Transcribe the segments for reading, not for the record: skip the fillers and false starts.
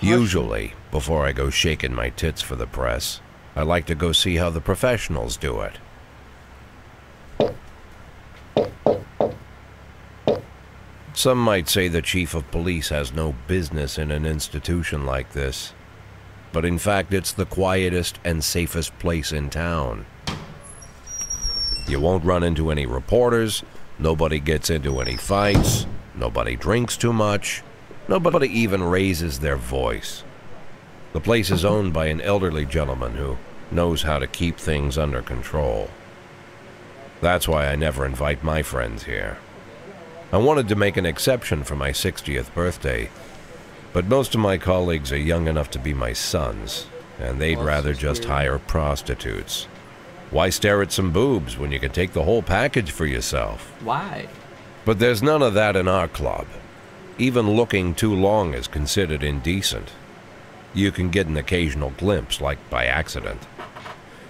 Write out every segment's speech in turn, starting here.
Usually, before I go shaking my tits for the press, I like to go see how the professionals do it. Some might say the chief of police has no business in an institution like this, but in fact it's the quietest and safest place in town. You won't run into any reporters, nobody gets into any fights, nobody drinks too much, nobody even raises their voice. The place is owned by an elderly gentleman who knows how to keep things under control. That's why I never invite my friends here. I wanted to make an exception for my 60th birthday, but most of my colleagues are young enough to be my sons, and they'd rather just hire prostitutes. Why stare at some boobs when you can take the whole package for yourself? Why? But there's none of that in our club. Even looking too long is considered indecent. You can get an occasional glimpse, like by accident.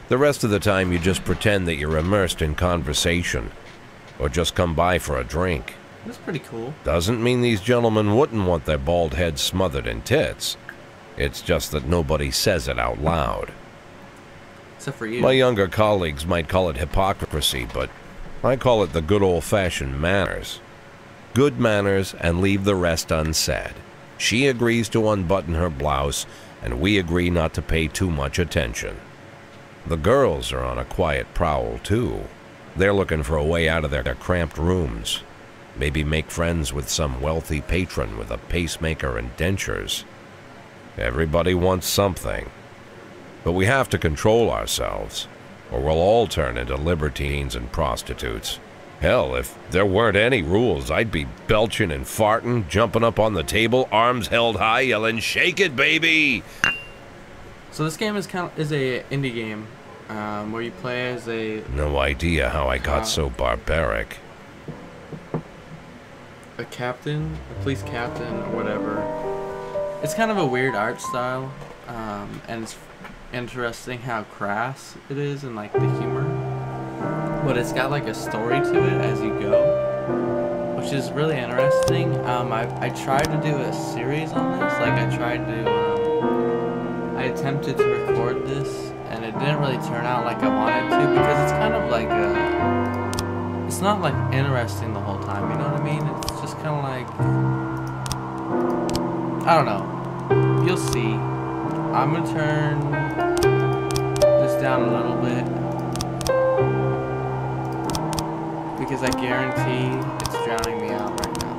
The rest of the time you just pretend that you're immersed in conversation, or just come by for a drink. That's pretty cool. Doesn't mean these gentlemen wouldn't want their bald heads smothered in tits. It's just that nobody says it out loud. Except for you. My younger colleagues might call it hypocrisy, but I call it the good old-fashioned manners. Good manners and leave the rest unsaid. She agrees to unbutton her blouse, and we agree not to pay too much attention. The girls are on a quiet prowl, too. They're looking for a way out of their cramped rooms. Maybe make friends with some wealthy patron with a pacemaker and dentures. Everybody wants something. But we have to control ourselves, or we'll all turn into libertines and prostitutes. Hell, if there weren't any rules, I'd be belching and farting, jumping up on the table, arms held high, yelling, "Shake it, baby!" So this game is a indie game, where you play as a... No idea how I got so barbaric. A captain, a police captain, or whatever. It's kind of a weird art style, and it's interesting how crass it is and like the humor. But it's got like a story to it as you go, which is really interesting. I tried to do a series on this. Like I attempted to record this, and it didn't really turn out like I wanted to, because it's kind of like it's not like interesting the whole time, you know what I mean? It's just kind of like, I don't know. You'll see. I'm gonna turn this down a little bit, because I guarantee it's drowning me out right now.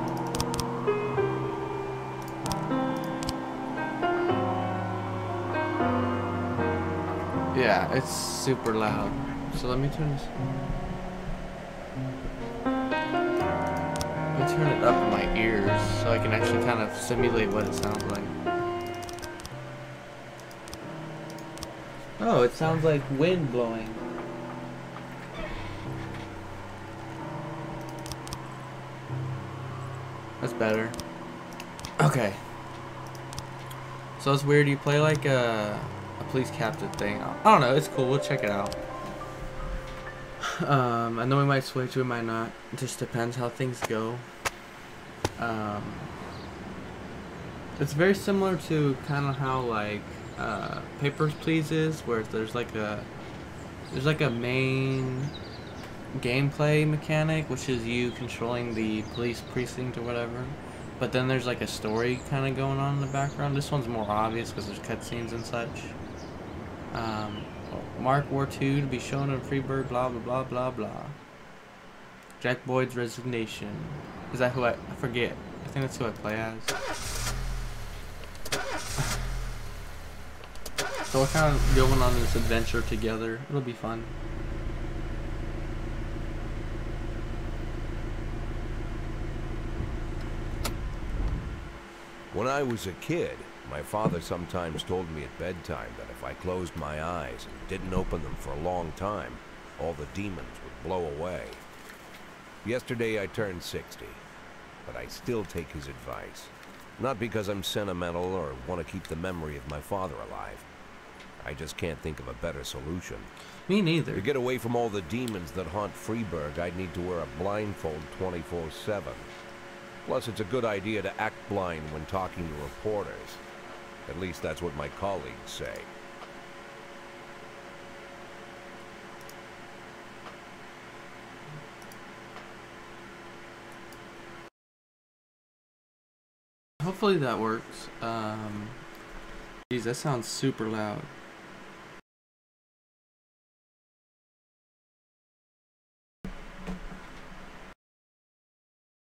Yeah, it's super loud. So let me turn this. Let me turn it up in my ears so I can actually kind of simulate what it sounds like. Oh, it sounds like wind blowing. That's better. Okay. So it's weird. You play like a police captain thing. I don't know. It's cool. We'll check it out. I know we might switch. We might not. It just depends how things go. It's very similar to kind of how like Papers, Please is, where there's like a main gameplay mechanic, which is you controlling the police precinct or whatever, but then there's like a story kind of going on in the background. This one's more obvious because there's cutscenes and such. Mark War II to be shown in Freeburg, blah blah blah blah blah. Jack Boyd's resignation. Is that who I forget? I think that's who I play as. So we're kind of going on this adventure together. It'll be fun. When I was a kid, my father sometimes told me at bedtime that if I closed my eyes and didn't open them for a long time, all the demons would blow away. Yesterday I turned 60, but I still take his advice. Not because I'm sentimental or want to keep the memory of my father alive. I just can't think of a better solution. Me neither. To get away from all the demons that haunt Freeburg, I'd need to wear a blindfold 24/7. Plus, it's a good idea to act blind when talking to reporters. At least that's what my colleagues say. Hopefully that works. Geez, that sounds super loud.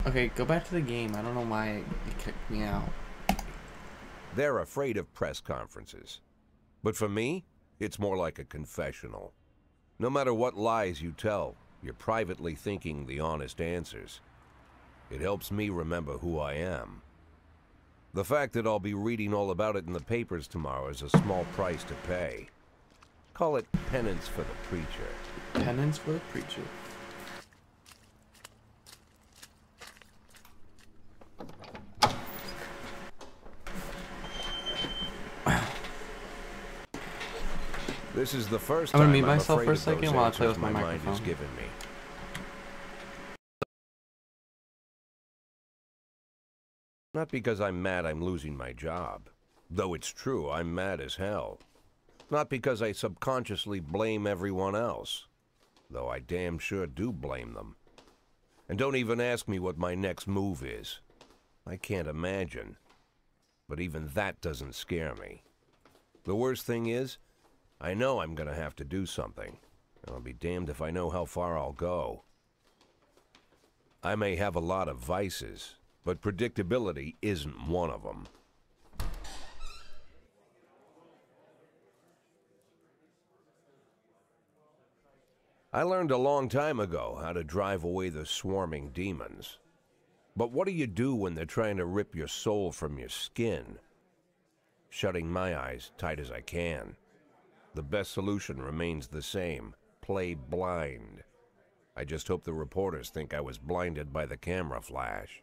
Okay, go back to the game. I don't know why it kicked me out. They're afraid of press conferences. But for me, it's more like a confessional. No matter what lies you tell, you're privately thinking the honest answers. It helps me remember who I am. The fact that I'll be reading all about it in the papers tomorrow is a small price to pay. Call it penance for the preacher. Penance for the preacher. This is the first I'm time gonna mute I'm myself afraid for a of those second while I play answers with my mind has microphone. given me. Not because I'm mad I'm losing my job. Though it's true, I'm mad as hell. Not because I subconsciously blame everyone else. Though I damn sure do blame them. And don't even ask me what my next move is. I can't imagine. But even that doesn't scare me. The worst thing is, I know I'm gonna have to do something. And I'll be damned if I know how far I'll go. I may have a lot of vices, but predictability isn't one of them. I learned a long time ago how to drive away the swarming demons. But what do you do when they're trying to rip your soul from your skin? Shutting my eyes tight as I can. The best solution remains the same. Play blind. I just hope the reporters think I was blinded by the camera flash.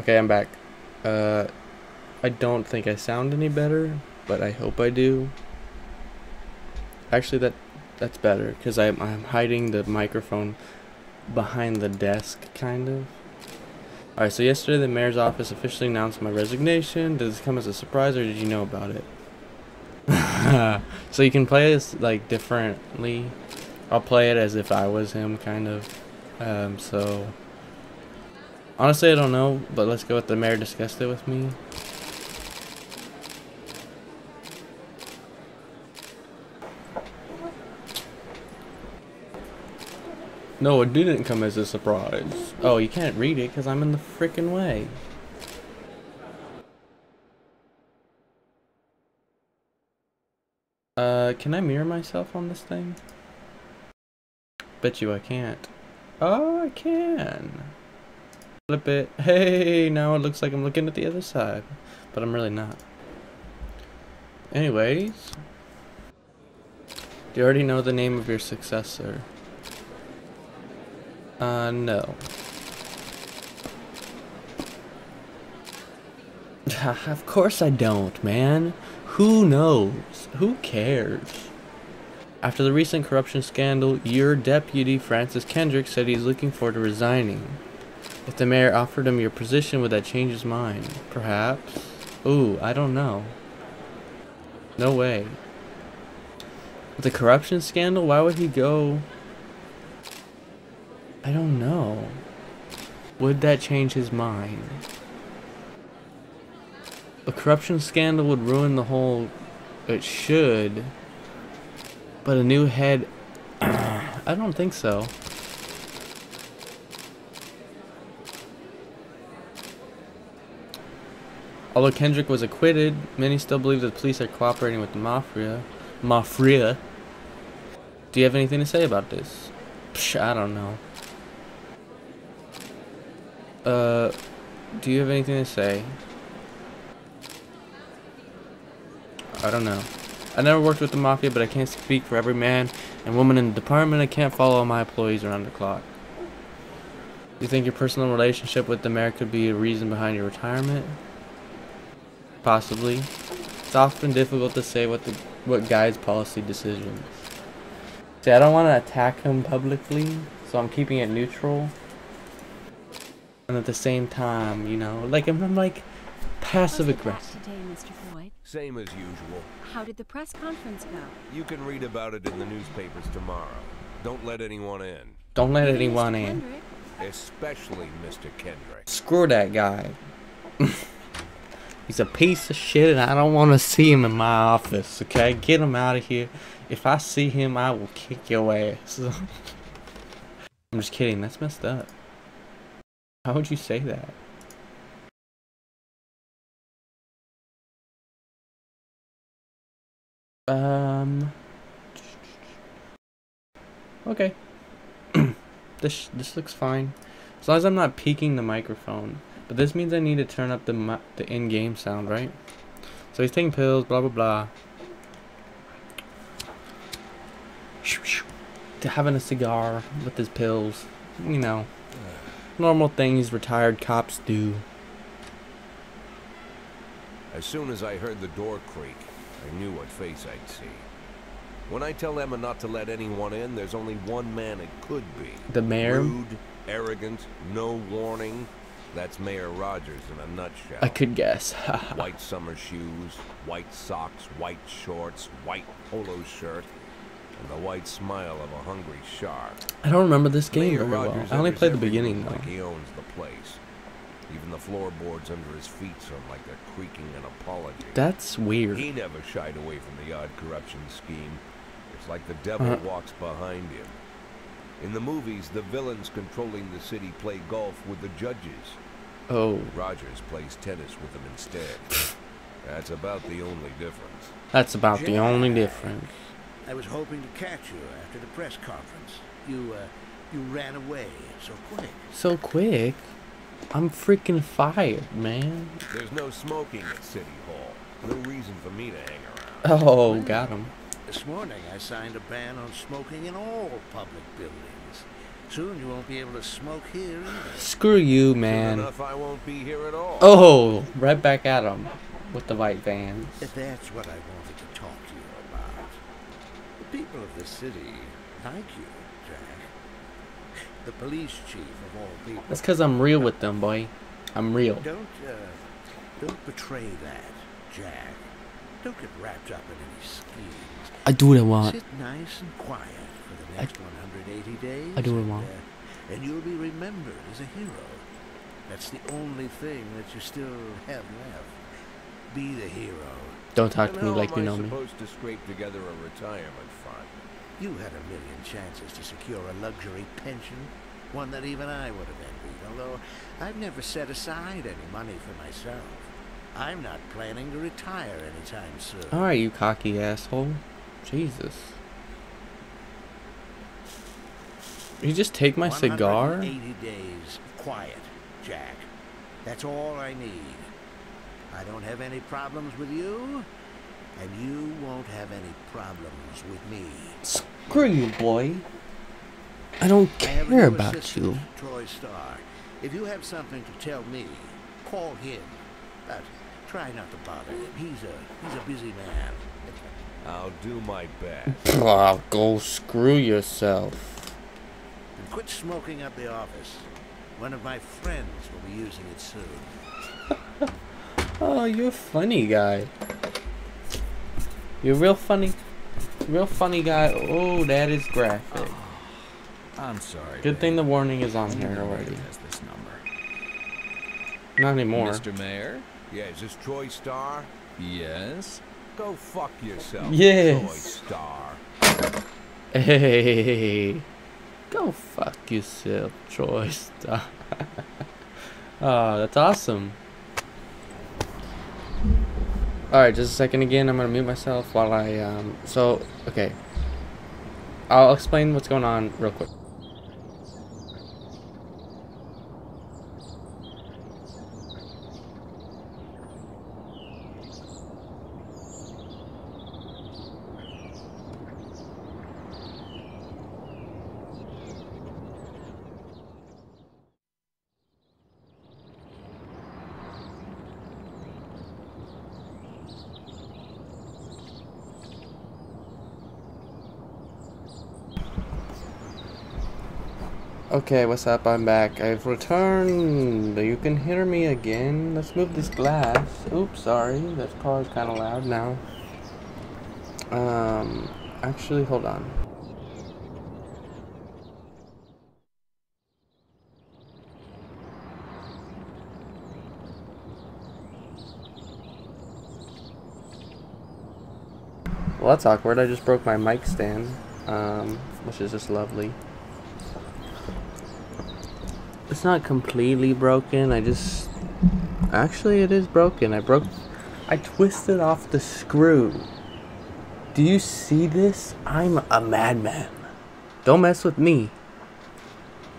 Okay, I'm back. I don't think I sound any better, but I hope I do. Actually, that's better, because I'm hiding the microphone behind the desk, kind of. Alright, so yesterday the mayor's office officially announced my resignation. Did this come as a surprise, or did you know about it? So you can play this, like, differently. I'll play it as if I was him, kind of. So... honestly, I don't know, but let's go with the mayor discussed it with me. No, it didn't come as a surprise. Oh, you can't read it because I'm in the freaking way. Can I mirror myself on this thing? Bet you I can't. Oh, I can. Flip it. Hey, now it looks like I'm looking at the other side, but I'm really not. Anyways, do you already know the name of your successor? No. Of course I don't, man. Who knows? Who cares? After the recent corruption scandal, your deputy, Francis Kendrick, said he's looking forward to resigning. If the mayor offered him your position, would that change his mind? Perhaps. Ooh, I don't know. No way. The corruption scandal? Why would he go? I don't know. Would that change his mind? A corruption scandal would ruin the whole... it should. But a new head... I don't think so. Although Kendrick was acquitted, many still believe that the police are cooperating with the mafia. Mafia? Do you have anything to say about this? Psh, I don't know. Do you have anything to say? I don't know. I never worked with the mafia, but I can't speak for every man and woman in the department. I can't follow all my employees around the clock. You think your personal relationship with the mayor could be a reason behind your retirement? Possibly. It's often difficult to say what guides policy decisions. See, I don't want to attack him publicly, so I'm keeping it neutral. And at the same time, you know, like I'm like passive aggressive. Today, Mr. Floyd. Same as usual. How did the press conference go? You can read about it in the newspapers tomorrow. Don't let anyone in. Don't let Even anyone Mr. in. Kendrick? Especially Mr. Kendrick. Screw that guy. He's a piece of shit and I don't want to see him in my office, okay? Get him out of here. If I see him, I will kick your ass. I'm just kidding. That's messed up. How would you say that? Okay. This looks fine. As long as I'm not peeking the microphone. But this means I need to turn up the in-game sound, right? So he's taking pills, blah blah blah. To having a cigar with his pills, you know, normal things retired cops do. As soon as I heard the door creak, I knew what face I'd see. When I tell Emma not to let anyone in, there's only one man it could be. The mayor? Rude, arrogant, no warning. That's Mayor Rogers in a nutshell. I could guess. White summer shoes, white socks, white shorts, white polo shirt, and the white smile of a hungry shark. I don't remember this game Mayor very well. Rogers I only enters played the every beginning room though. like he owns the place. Even the floorboards under his feet sound like they're creaking an apology. That's weird. He never shied away from the odd corruption scheme. It's like the devil walks behind him. In the movies, the villains controlling the city play golf with the judges. Oh. Rogers plays tennis with them instead. That's about the only difference. That's about the only difference. I was hoping to catch you after the press conference. You ran away so quick. So quick? I'm freaking fired, man. There's no smoking at City Hall. No reason for me to hang around. Oh, got him. This morning I signed a ban on smoking in all public buildings. Soon you won't be able to smoke here either. Screw you, Soon man. enough, I won't be here at all. Oh, right back at him with the white vans. If that's what I wanted to talk to you about. The people of the city like you, Jack. The police chief of all people. That's because I'm real with them, boy. I'm real. Don't betray that, Jack. Don't get wrapped up in any schemes. I do what I want. Sit nice and quiet for the next 180 days. I do what I want. And you'll be remembered as a hero. That's the only thing that you still have left. Be the hero. Don't talk to me How like am you I know me. supposed to scrape together a retirement fund? You had a million chances to secure a luxury pension, one that even I would have envied, although I've never set aside any money for myself. I'm not planning to retire anytime soon. Alright, you cocky asshole. Jesus. You just take my cigar? 180 days of quiet, Jack. That's all I need. I don't have any problems with you, and you won't have any problems with me. Screw you, boy. I don't I have a care new about assistant, you. Troy Starr. If you have something to tell me, call him. But try not to bother him. He's a busy man. I'll do my best. Oh, go screw yourself. And quit smoking up the office. One of my friends will be using it soon. Oh, you're a funny guy. You're real funny. Real funny guy. Oh, that is graphic. I'm sorry. Good thing the warning is on here already. Not anymore. Mr. Mayor? Yeah, is this Troy Starr? Yes. Go fuck yourself, Yes. Troy Starr. Hey, go fuck yourself, Troy Starr. Oh, that's awesome. Alright, just a second again. I'm gonna mute myself while I, okay. I'll explain what's going on real quick. Okay, what's up? I'm back. I've returned. You can hear me again. Let's move this glass. Oops, sorry. That's probably kind of loud now. Actually, hold on. Well, that's awkward. I just broke my mic stand, which is just lovely. It's not completely broken. Actually, it is broken. I twisted off the screw. Do you see this? I'm a madman. Don't mess with me.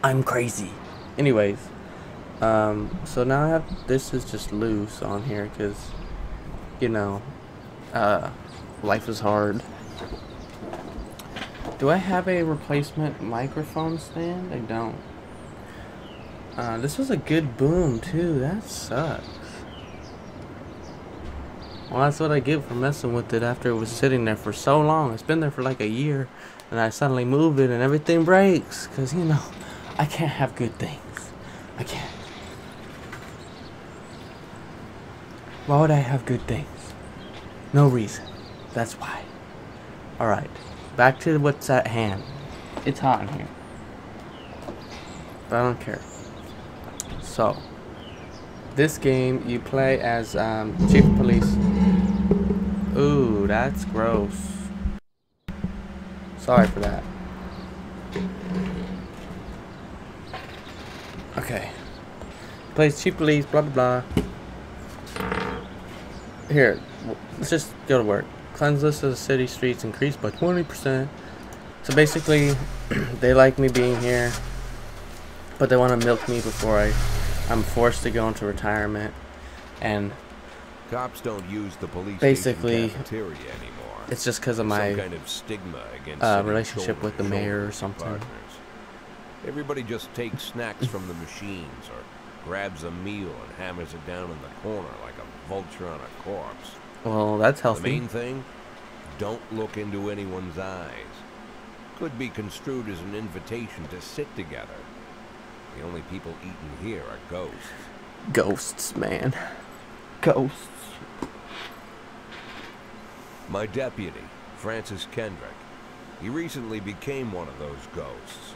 I'm crazy. Anyways, so now I have, this is just loose on here because, you know, life is hard. Do I have a replacement microphone stand? I don't. This was a good boom too. That sucks. Well, that's what I get for messing with it after it was sitting there for so long. It's been there for like a year, and I suddenly move it and everything breaks. Cause you know, I can't have good things. I can't. Why would I have good things? No reason. That's why. Alright, back to what's at hand. It's hot in here, but I don't care. So, this game you play as chief of police. Ooh, that's gross. Sorry for that. Okay. Plays chief of police, blah blah blah. Here, let's just go to work. Cleanliness of the city streets increased by 20%. So basically, they like me being here, but they want to milk me before I'm forced to go into retirement. And Cops don't use the police basically station cafeteria anymore. It's just because of my some kind of stigma against relationship with the mayor or something. Partners. Everybody just takes snacks from the machines or grabs a meal and hammers it down in the corner like a vulture on a corpse. Well, that's healthy. The main thing, don't look into anyone's eyes. Could be construed as an invitation to sit together. The only people eating here are ghosts. Ghosts, man. Ghosts. My deputy, Francis Kendrick, he recently became one of those ghosts.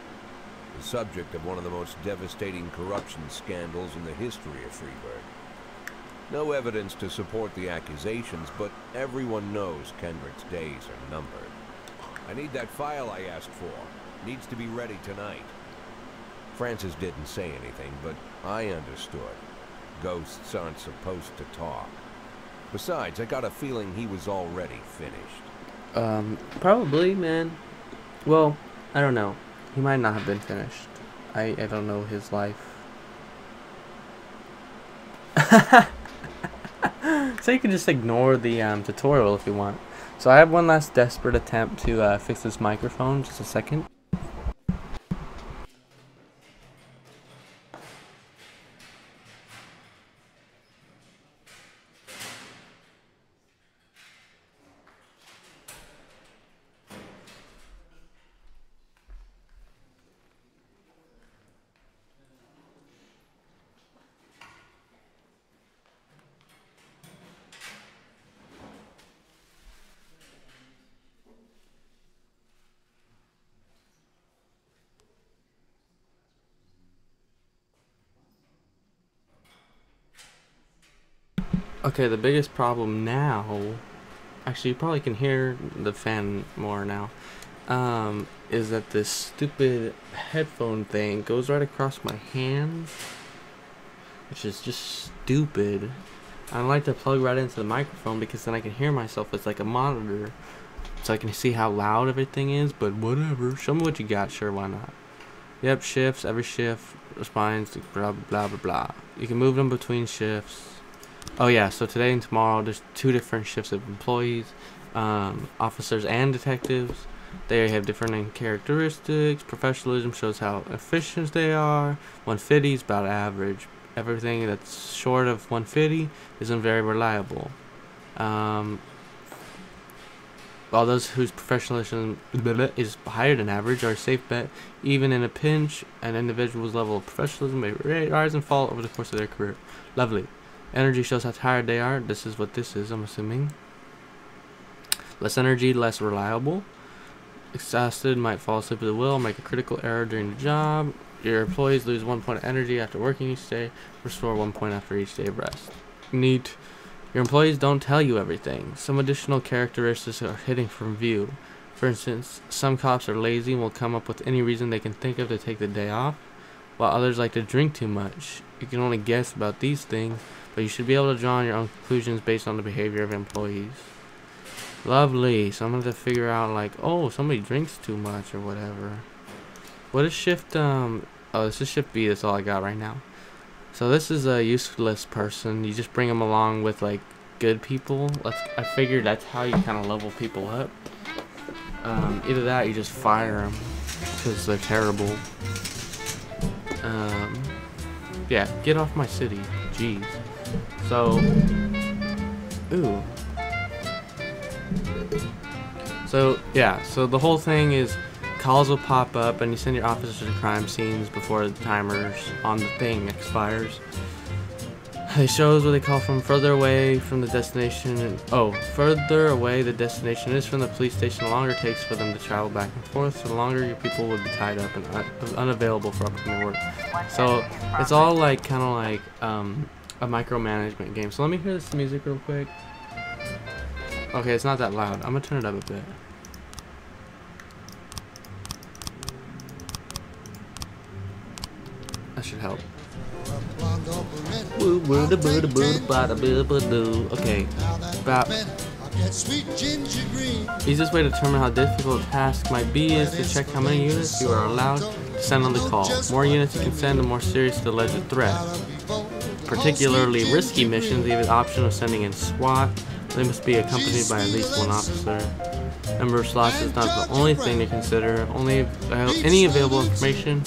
The subject of one of the most devastating corruption scandals in the history of Freeburg. No evidence to support the accusations, but everyone knows Kendrick's days are numbered. I need that file I asked for. Needs to be ready tonight. Francis didn't say anything, but I understood. Ghosts aren't supposed to talk. Besides, I got a feeling he was already finished. Probably, man. Well, I don't know. He might not have been finished. I don't know his life. So you can just ignore the tutorial if you want. So I have one last desperate attempt to fix this microphone. Just a second. Okay, the biggest problem now, actually you probably can hear the fan more now, is that this stupid headphone thing goes right across my hands, which is just stupid. I like to plug right into the microphone because then I can hear myself. It's like a monitor, so I can see how loud everything is, but whatever. Show me what you got, sure, why not? Yep, shifts, every shift responds to blah, blah, blah, blah. You can move them between shifts. Oh yeah, so today and tomorrow there's 2 different shifts of employees, officers and detectives. They have different characteristics. Professionalism shows how efficient they are. 150 is about average. Everything that's short of 150 isn't very reliable. while those whose professionalism is higher than average are a safe bet. Even in a pinch, an individual's level of professionalism may rise and fall over the course of their career. Lovely. Energy shows how tired they are. This is what this is, I'm assuming. Less energy, less reliable. Exhausted, might fall asleep at the wheel, make a critical error during the job. Your employees lose 1 point of energy after working each day. Restore 1 point after each day of rest. Neat. Your employees don't tell you everything. Some additional characteristics are hidden from view. For instance, some cops are lazy and will come up with any reason they can think of to take the day off, while others like to drink too much. You can only guess about these things, but you should be able to draw your own conclusions based on the behavior of employees. Lovely. So I'm going to figure out, like, oh, somebody drinks too much or whatever. What is shift, oh, this is shift B. That's all I got right now. So this is a useless person. You just bring them along with, like, good people. I figured that's how you kind of level people up. Either that or you just fire them because they're terrible. Yeah, get off my city. Jeez. So, ooh. So, yeah, so the whole thing is calls will pop up and you send your officers to crime scenes before the timers on the thing expires. It shows where they call from further away from the destination. And, oh, further away the destination is from the police station, the longer it takes for them to travel back and forth, so the longer your people would be tied up and unavailable for upcoming work. So it's all like kind of like a micromanagement game. So let me hear this music real quick. Okay, it's not that loud. I'm gonna turn it up a bit. That should help. Okay, about easiest way to determine how difficult a task might be is to check how many units you are allowed to send on the call. The more units you can send, the more serious the alleged threat. Particularly risky missions, even the option of sending in SWAT, they must be accompanied by at least one officer. Number of slots is not the only thing to consider. Only any available information,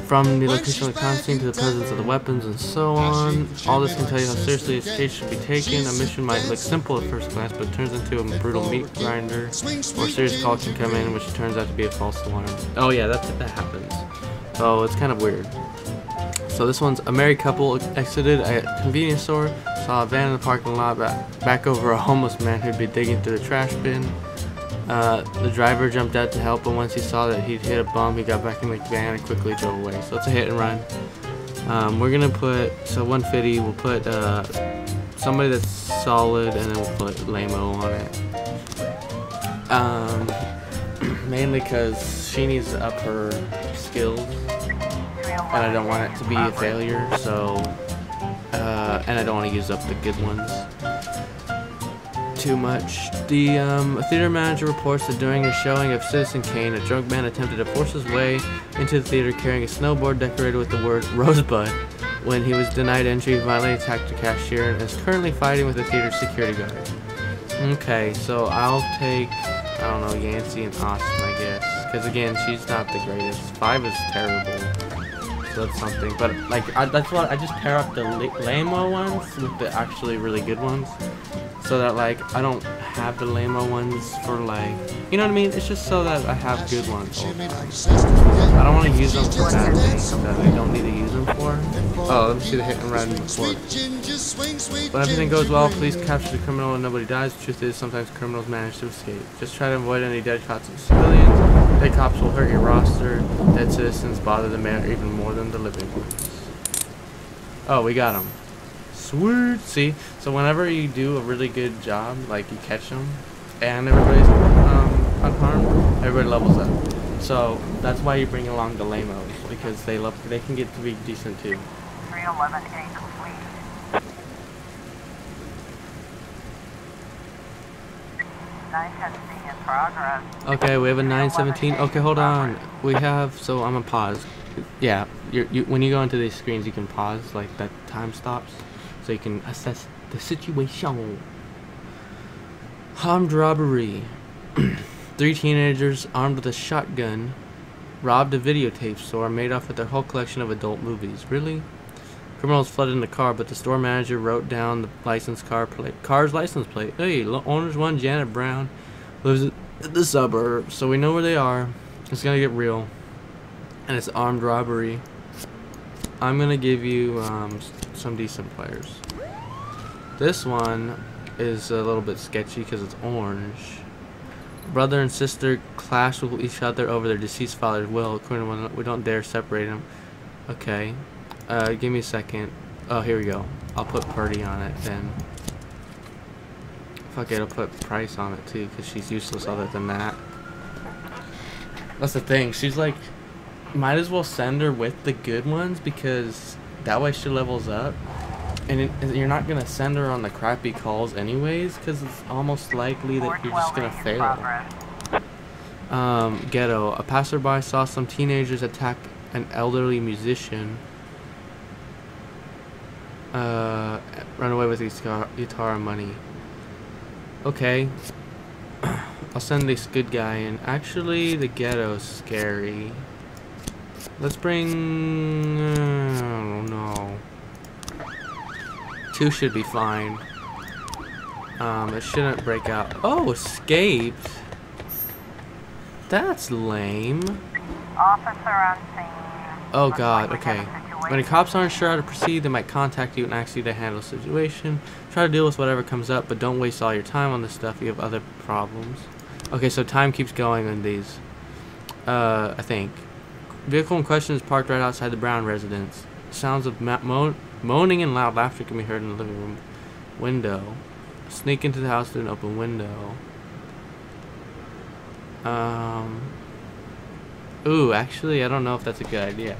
from the location of the crime scene to the presence of the weapons and so on. All this can tell you how seriously this case should be taken. A mission might look simple at first glance, but turns into a brutal meat grinder. Or a serious call can come in, which turns out to be a false alarm. Oh yeah, that happens. So it's kind of weird. So this one's a married couple exited a convenience store, saw a van in the parking lot, back over a homeless man who'd be digging through the trash bin. The driver jumped out to help, but once he saw that he'd hit a bum, he got back in the van and quickly drove away. So it's a hit and run. We're gonna put, so 150, we'll put somebody that's solid, and then we'll put lame-o on it. Mainly because she needs to up her skills, and I don't want it to be a failure, so, and I don't want to use up the good ones too much. The theater manager reports that during a showing of Citizen Kane, a drunk man attempted to force his way into the theater carrying a snowboard decorated with the word Rosebud. When he was denied entry, he violently attacked the cashier and is currently fighting with the theater security guard. Okay, so I'll take, I don't know, Yancy and Austin, I guess. Because again, she's not the greatest. 5 is terrible. So that's something. But like, that's what I just pair up the lame-o ones with the actually really good ones. So that like I don't have the lame-o ones for like, you know what I mean? It's just so that I have good ones all the time. I don't want to use them for bad things that I don't need to use them for. Oh, let me see the hit and run report. When everything goes well, police capture the criminal and nobody dies. The truth is, sometimes criminals manage to escape. Just try to avoid any dead cops and civilians. Dead cops will hurt your roster. Dead citizens bother the mayor even more than the living ones. Oh, we got them. Sweet. See, so whenever you do a really good job, like you catch them, and everybody's unharmed, everybody levels up. So that's why you bring along the lame-os, because they can get to be decent too. 311A complete. 910C in progress. Okay, we have a 917. Okay, hold on. We have, so I'm gonna pause. Yeah, when you go into these screens, you can pause, like that time stops, so you can assess the situation. Armed robbery. 3 teenagers armed with a shotgun robbed a videotape store and made off with their whole collection of adult movies. Really? Criminals flooded in the car, but the store manager wrote down the car's license plate. Hey, owner's one, Janet Brown, lives in the suburbs, so we know where they are. It's gonna get real, and it's armed robbery. I'm gonna give you some decent players. This one is a little bit sketchy because it's orange. Brother and sister clash with each other over their deceased father's will. According to one, we don't dare separate them. Okay. Give me a second. Oh, here we go. I'll put Purdy on it then. Fuck it, I'll put Price on it too because she's useless other than that. That's the thing. She's like, might as well send her with the good ones because that way she levels up. And you're not going to send her on the crappy calls anyways because it's almost likely that you're just going to fail. Ghetto. A passerby saw some teenagers attack an elderly musician. Run away with his guitar and money. Okay. I'll send this good guy in. Actually, the ghetto's scary. Let's bring... I don't know. 2 should be fine. It shouldn't break out. Oh, escaped. That's lame. Officer on scene. Oh god, okay. When the cops aren't sure how to proceed, they might contact you and ask you to handle the situation. Try to deal with whatever comes up, but don't waste all your time on this stuff. You have other problems. Okay, so time keeps going on these. I think. Vehicle in question is parked right outside the Brown residence. Sounds of moaning and loud laughter can be heard in the living room window. Sneak into the house through an open window. Ooh, actually, I don't know if that's a good idea.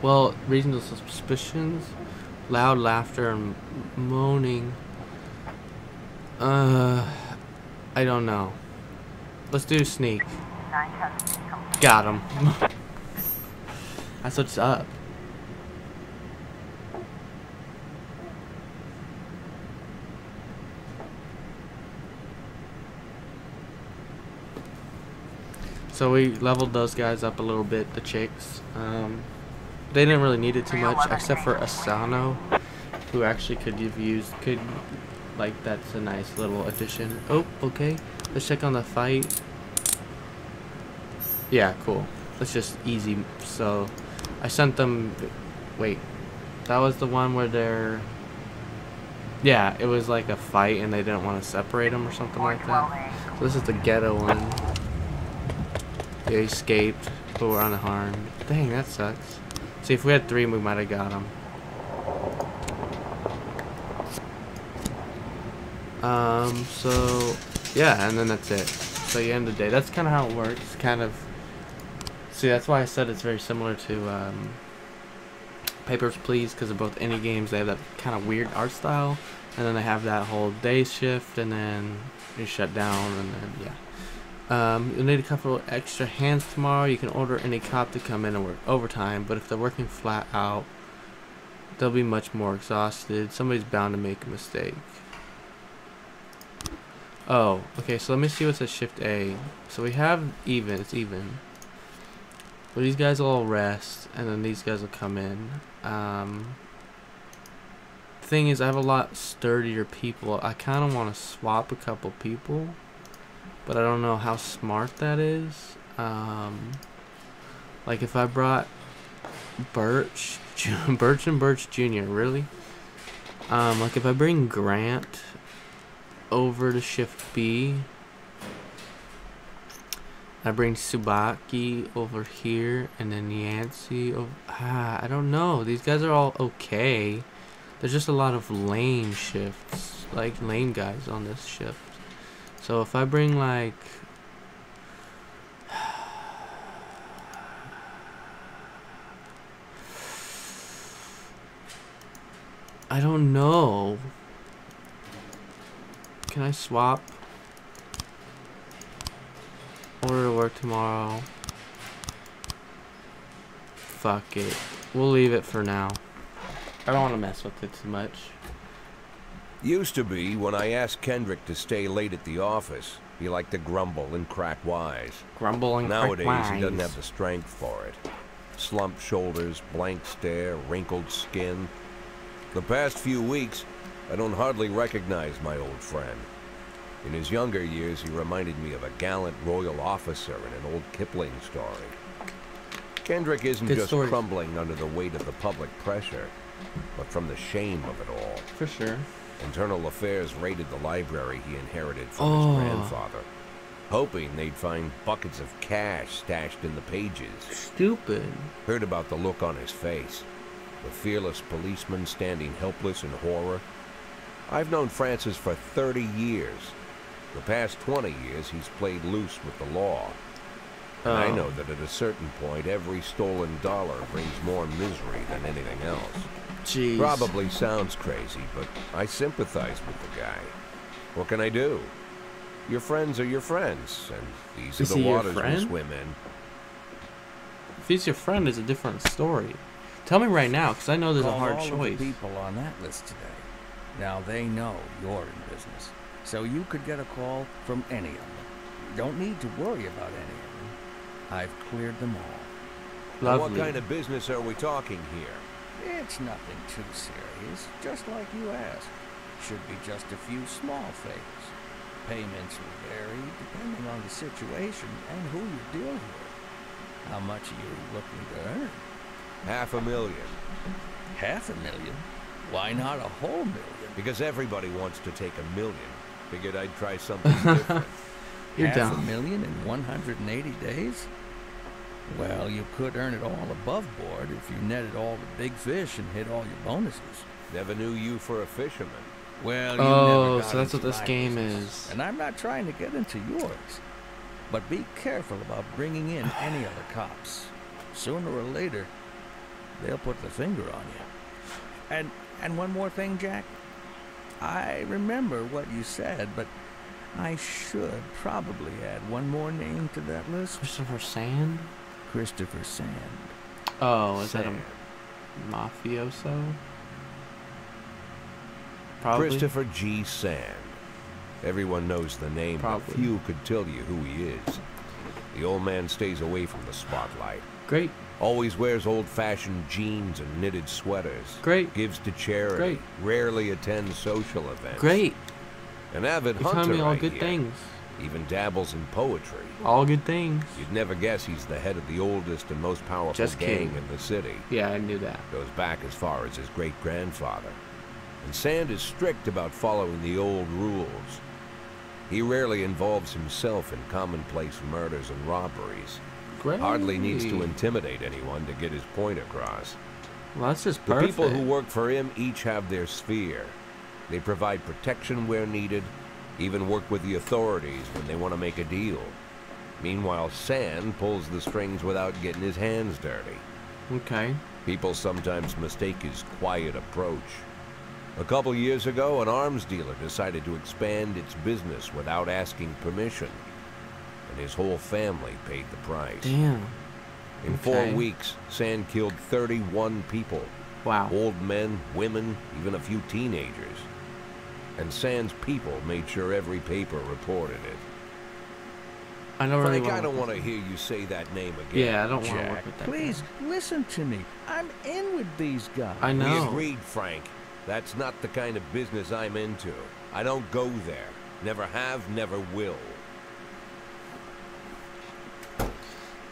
Well, reasonable suspicions, loud laughter and moaning. I don't know. Let's do sneak. Got him. That's what's up. So we leveled those guys up a little bit, the chicks. They didn't really need it too much, except for Asano, who actually could have used, like, that's a nice little addition. Oh, okay. Let's check on the fight. Yeah, cool. That's just easy. So, I sent them, wait, that was the one where they're, yeah, it was like a fight and they didn't want to separate them or something like that. So this is the ghetto one. They escaped, but were unharmed. Dang, that sucks. See, if we had 3, we might have got them. So, yeah, and then that's it. So you end the day. That's kind of how it works. Kind of. See, that's why I said it's very similar to Papers, Please, because they're both indie games. They have that kind of weird art style, and then they have that whole day shift, and then you shut down, and then, yeah. You'll need a couple extra hands tomorrow. You can order any cop to come in and work overtime, but if they're working flat out, they'll be much more exhausted. Somebody's bound to make a mistake. Oh, okay, so let me see what's at shift A. So we have even, it's even. Well, these guys will all rest, and then these guys will come in. The thing is, I have a lot sturdier people. I kind of want to swap a couple people, but I don't know how smart that is. Like if I brought Birch and Birch Jr., really? Like if I bring Grant over to shift B, I bring Tsubaki over here, and then Yancey over, I don't know. These guys are all okay. There's just a lot of lane shifts, like lane guys on this shift. So if I bring like I don't know. Can I swap? Order to work tomorrow. Fuck it. We'll leave it for now. I don't want to mess with it too much. Used to be when I asked Kendrick to stay late at the office, he liked to grumble and crack wise. Grumble and crack wise. Nowadays, he doesn't have the strength for it. Slumped shoulders, blank stare, wrinkled skin. The past few weeks, I don't hardly recognize my old friend. In his younger years, he reminded me of a gallant royal officer in an old Kipling story. Kendrick isn't Good just stories. crumbling under the weight of the public pressure, but from the shame of it all. For sure. Internal Affairs raided the library he inherited from Oh. his grandfather, hoping they'd find buckets of cash stashed in the pages. Stupid. Heard about the look on his face, the fearless policeman standing helpless in horror. I've known Francis for 30 years. The past 20 years, he's played loose with the law. And I know that at a certain point, every stolen dollar brings more misery than anything else. Jeez. Probably sounds crazy, but I sympathize with the guy. What can I do? Your friends are your friends, and these Is are the he your waters we friend? swim in. If he's your friend, it's a different story. Tell me right now, because I know there's a Called hard all choice. Of the people on that list today. Now they know you're in business, so you could get a call from any of them. You don't need to worry about any of them. I've cleared them all. Now, Lovely. what kind of business are we talking here? It's nothing too serious, just like you asked. Should be just a few small favors. Payments will vary depending on the situation and who you deal with. How much are you looking to earn? $500,000. $500,000? Why not a whole million? Because everybody wants to take $1 million. Figured I'd try something different. You're $500,000 dumb. in 180 days? Well, you could earn it all above board if you netted all the big fish and hit all your bonuses. Never knew you for a fisherman. Well, you Oh, never got so that's into what this my game business, is. And I'm not trying to get into yours. But be careful about bringing in any other cops. Sooner or later, they'll put the finger on you. And one more thing, Jack. I remember what you said, but I should probably add one more name to that list. Christopher Sand? Christopher Sand. Oh, is that Sand. a mafioso? Probably. Christopher G. Sand. Everyone knows the name, Probably. but few could tell you who he is. The old man stays away from the spotlight. Great. Always wears old-fashioned jeans and knitted sweaters. Great. Gives to charity. Great. Rarely attends social events. Great. An avid You're hunter, telling me all I good hear. things. Even dabbles in poetry. All good things. You'd never guess he's the head of the oldest and most powerful Just gang kidding. in the city. Yeah, I knew that. Goes back as far as his great-grandfather. And Sand is strict about following the old rules. He rarely involves himself in commonplace murders and robberies. Great. Hardly needs to intimidate anyone to get his point across. Well, that's just The perfect. people who work for him each have their sphere. They provide protection where needed, even work with the authorities when they want to make a deal. Meanwhile, Sand pulls the strings without getting his hands dirty. Okay. People sometimes mistake his quiet approach. A couple years ago, an arms dealer decided to expand its business without asking permission, and his whole family paid the price. Damn. In Okay. 4 weeks, Sand killed 31 people. Wow. Old men, women, even a few teenagers. And Sand's people made sure every paper reported it. I don't really Frank, I want don't to want to hear you say that name again. Yeah, I don't want to Jack, work with that please guy. listen to me. I'm in with these guys. I We know. agreed, Frank. That's not the kind of business I'm into. I don't go there. Never have, never will.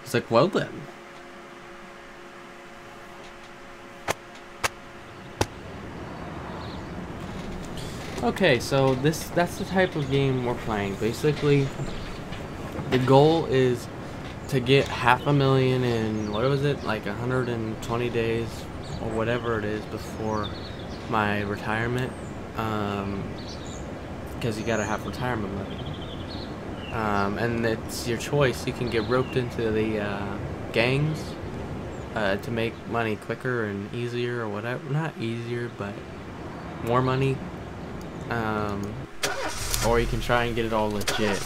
He's like, well then. Okay, so that's the type of game we're playing. Basically, the goal is to get $500,000 in, what was it, like 120 days or whatever it is before my retirement. Because you gotta have retirement money. And it's your choice. You can get roped into the gangs to make money quicker and easier or whatever. Not easier, but more money. Or you can try and get it all legit.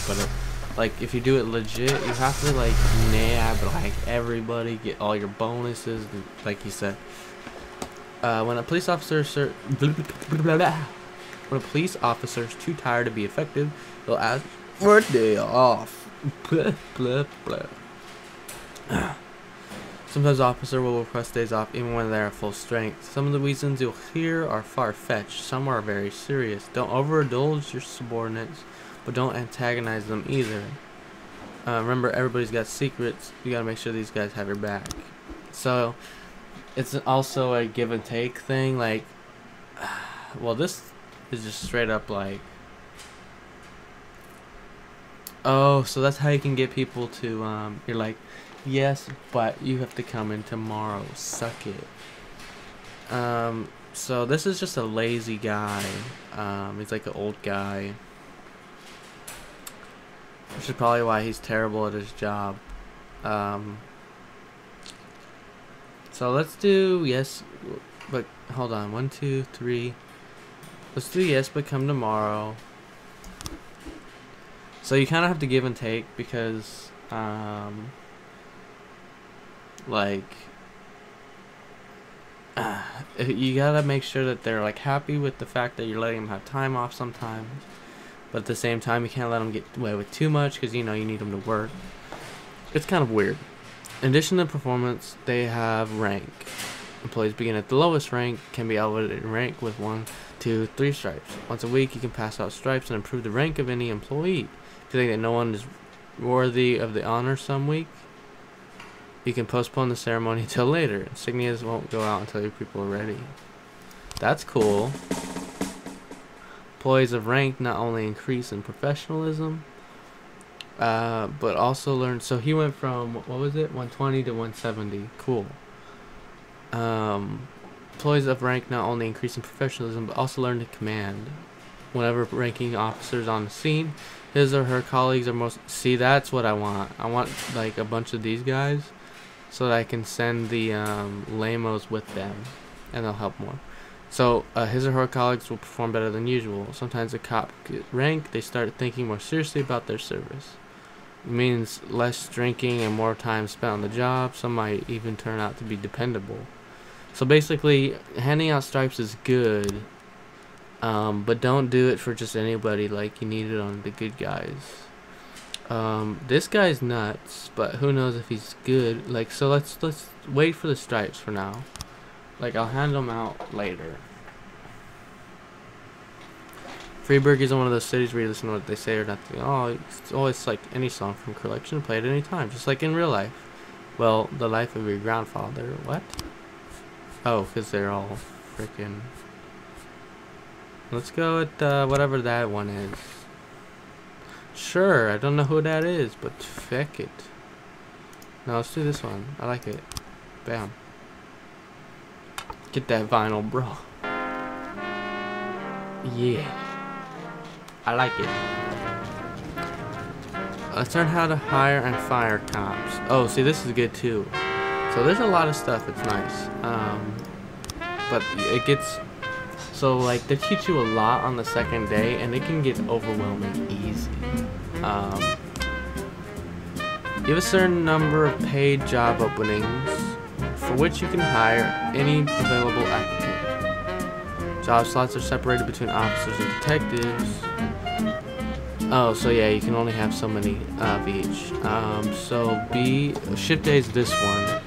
But if you do it legit, you have to like nab like everybody, get all your bonuses, like you said. When a police officer when a police officer is too tired to be effective, they'll ask for a day off. Blah, blah, blah. Sometimes the officer will request days off even when they're at full strength. Some of the reasons you'll hear are far-fetched. Some are very serious. Don't overindulge your subordinates. but don't antagonize them either. Remember, everybody's got secrets. You gotta make sure these guys have your back. So it's also a give and take thing. Like, well, this is just straight up like, oh, so that's how you can get people to, you're like, yes, but you have to come in tomorrow. Suck it. So this is just a lazy guy. He's like an old guy. Which is probably why he's terrible at his job. So let's do yes, but hold on. 1, 2, 3. Let's do yes, but come tomorrow. So you kind of have to give and take because, you gotta make sure that they're like happy with the fact that you're letting them have time off sometimes, but at the same time you can't let them get away with too much because you know you need them to work. It's kind of weird. In addition to performance, they have rank. Employees begin at the lowest rank, can be elevated in rank with 1, 2, 3 stripes. Once a week you can pass out stripes and improve the rank of any employee. If you think that no one is worthy of the honor some week, you can postpone the ceremony until later. Insignias won't go out until your people are ready. That's cool. Employees of rank not only increase in professionalism, but also learn. So he went from, what was it, 120 to 170. Cool. Employees of rank not only increase in professionalism, but also learn to command. Whenever ranking officers on the scene, his or her colleagues are most. See, that's what I want. I want like a bunch of these guys, so that I can send the lamos with them, and they'll help more. So his or her colleagues will perform better than usual. Sometimes a cop get rank, they start thinking more seriously about their service. It means less drinking and more time spent on the job. Some might even turn out to be dependable. So basically, handing out stripes is good, but don't do it for just anybody. Like, you need it on the good guys. This guy's nuts, but who knows if he's good. Like, so let's wait for the stripes for now. Like, I'll hand them out later. Freiburg isn't one of those cities where you listen to what they say or nothing. Oh, it's always like any song from Collection, play at any time, just like in real life. Well, the life of your grandfather. What? Oh, because they're all freaking. Let's go with whatever that one is. Sure, I don't know who that is, but feck it. No, let's do this one. I like it. Bam. Get that vinyl, bro. Yeah. I like it. Let's learn how to hire and fire cops. Oh, see, this is good too. So there's a lot of stuff. It's nice. But it gets. So, like, they teach you a lot on the second day, and it can get overwhelming easy. You have a certain number of paid job openings for which you can hire any available applicant. Job slots are separated between officers and detectives. Oh, so yeah, you can only have so many of each. So shift day is this one.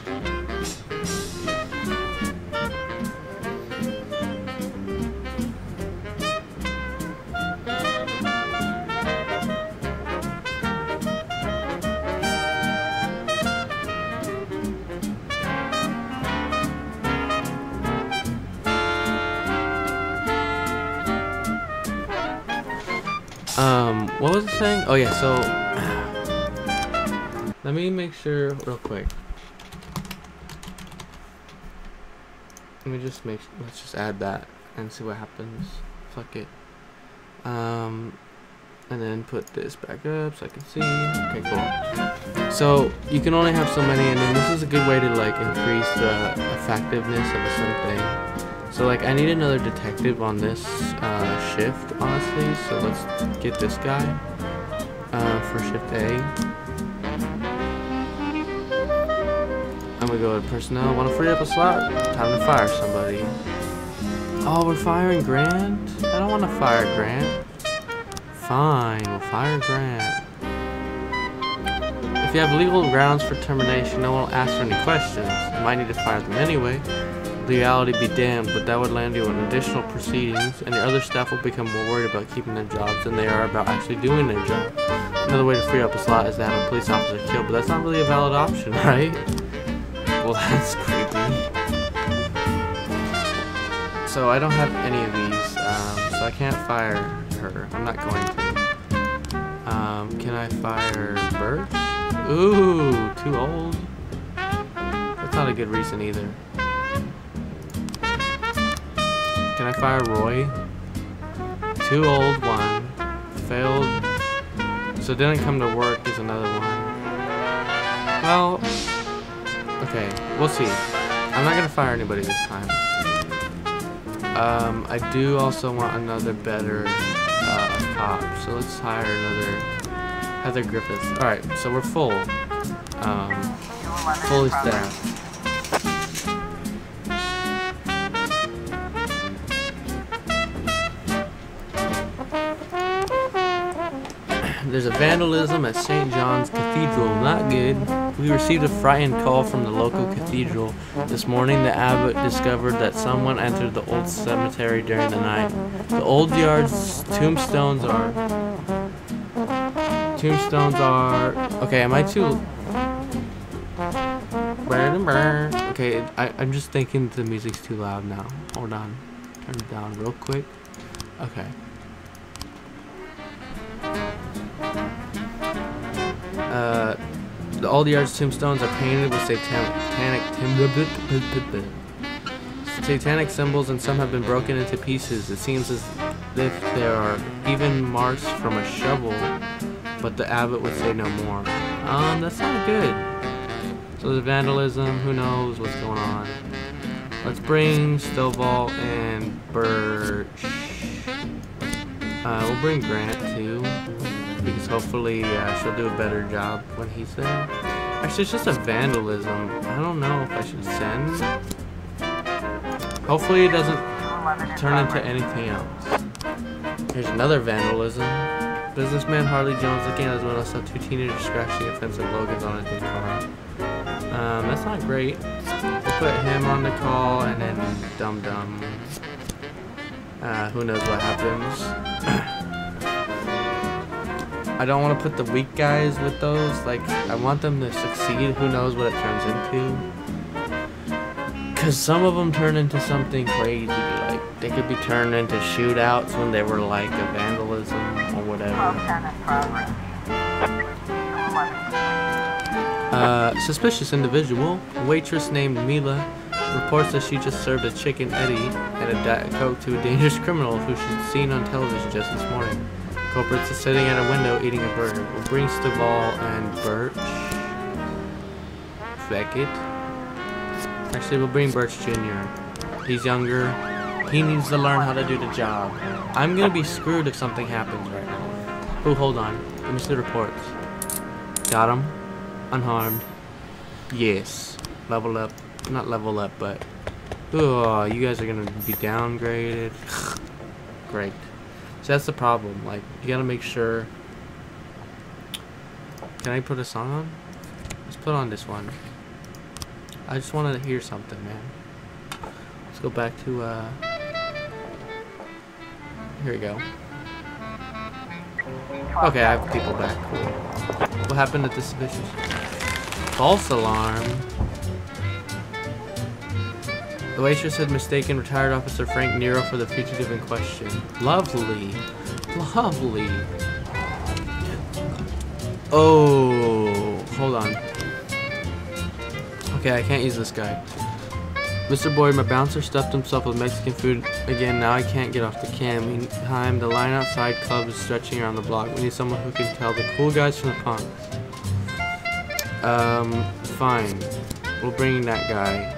What was I saying? Oh yeah, so let me make sure real quick. Let's just add that and see what happens. Fuck it. And then put this back up so I can see. Okay, cool. So you can only have so many, and then this is a good way to like increase the effectiveness of a certain thing. So like I need another detective on this shift, honestly. So let's get this guy for shift A. I'm gonna go to personnel. Want to free up a slot? Time to fire somebody. Oh, we're firing Grant? I don't want to fire Grant. Fine, we'll fire Grant. If you have legal grounds for termination, no one will ask for any questions. You might need to fire them anyway. legality be damned, but that would land you in additional proceedings, and your other staff will become more worried about keeping their jobs than they are about actually doing their job. Another way to free up a slot is to have a police officer killed, but that's not really a valid option, right? Well, that's creepy. So I don't have any of these, so I can't fire her. I'm not going to. Can I fire Birch? Ooh, too old. That's not a good reason either. Can I fire Roy? Too old, one. Failed. So didn't come to work is another one. Well, okay, we'll see. I'm not gonna fire anybody this time. I do also want another better cop, so let's hire another Heather Griffiths. Alright, so we're full. Fully staffed. There's a vandalism at St. John's Cathedral. Not good. We received a frightened call from the local cathedral. This morning, the abbot discovered that someone entered the old cemetery during the night. The old yard's tombstones are... Okay, am I too... Okay, I'm just thinking the music's too loud now. Hold on. Turn it down real quick. Okay. The old yard's tombstones are painted with satanic symbols, and some have been broken into pieces. It seems as if there are even marks from a shovel, but the abbot would say no more. That's not good. So there's vandalism. Who knows what's going on? Let's bring Stovall and Birch. We'll bring Grant too, because hopefully she'll do a better job when he's there. Actually, it's just a vandalism. I don't know if I should send. Hopefully it doesn't turn into anything else. Here's another vandalism. Businessman Harley Jones looking at his window saw two teenagers scratching offensive logos on his new car. That's not great. We'll put him on the call, and then Dum Dum. Who knows what happens. I don't want to put the weak guys with those. Like, I want them to succeed. Who knows what it turns into? Because some of them turn into something crazy. Like, they could be turned into shootouts when they were like a vandalism or whatever. Suspicious individual. A waitress named Mila reports that she just served a chicken Eddie and a Diet Coke to a dangerous criminal who she'd seen on television just this morning. Culprits is sitting at a window eating a burger. We'll bring Stovall and Birch. Beckett. Actually, we'll bring Birch Jr. He's younger. He needs to learn how to do the job. I'm gonna be screwed if something happens right now. Oh, hold on. Let me see the reports. Got him. Unharmed. Yes. Level up. Not level up, but... Oh, you guys are gonna be downgraded. Great. So that's the problem. Like, you gotta make sure... Can I put a song on? Let's put on this one. I just want to hear something, man. Let's go back to, Here we go. Okay, I have people back. Cool. What happened at this suspicious? False alarm. The waitress had mistaken retired officer Frank Nero for the fugitive in question. Lovely. Lovely. Oh, hold on. Okay, I can't use this guy. Mr. Boyd, my bouncer stuffed himself with Mexican food again. Now I can't get off the cam. Meantime, the line outside club is stretching around the block. We need someone who can tell the cool guys from the punks. Fine. We'll bring that guy.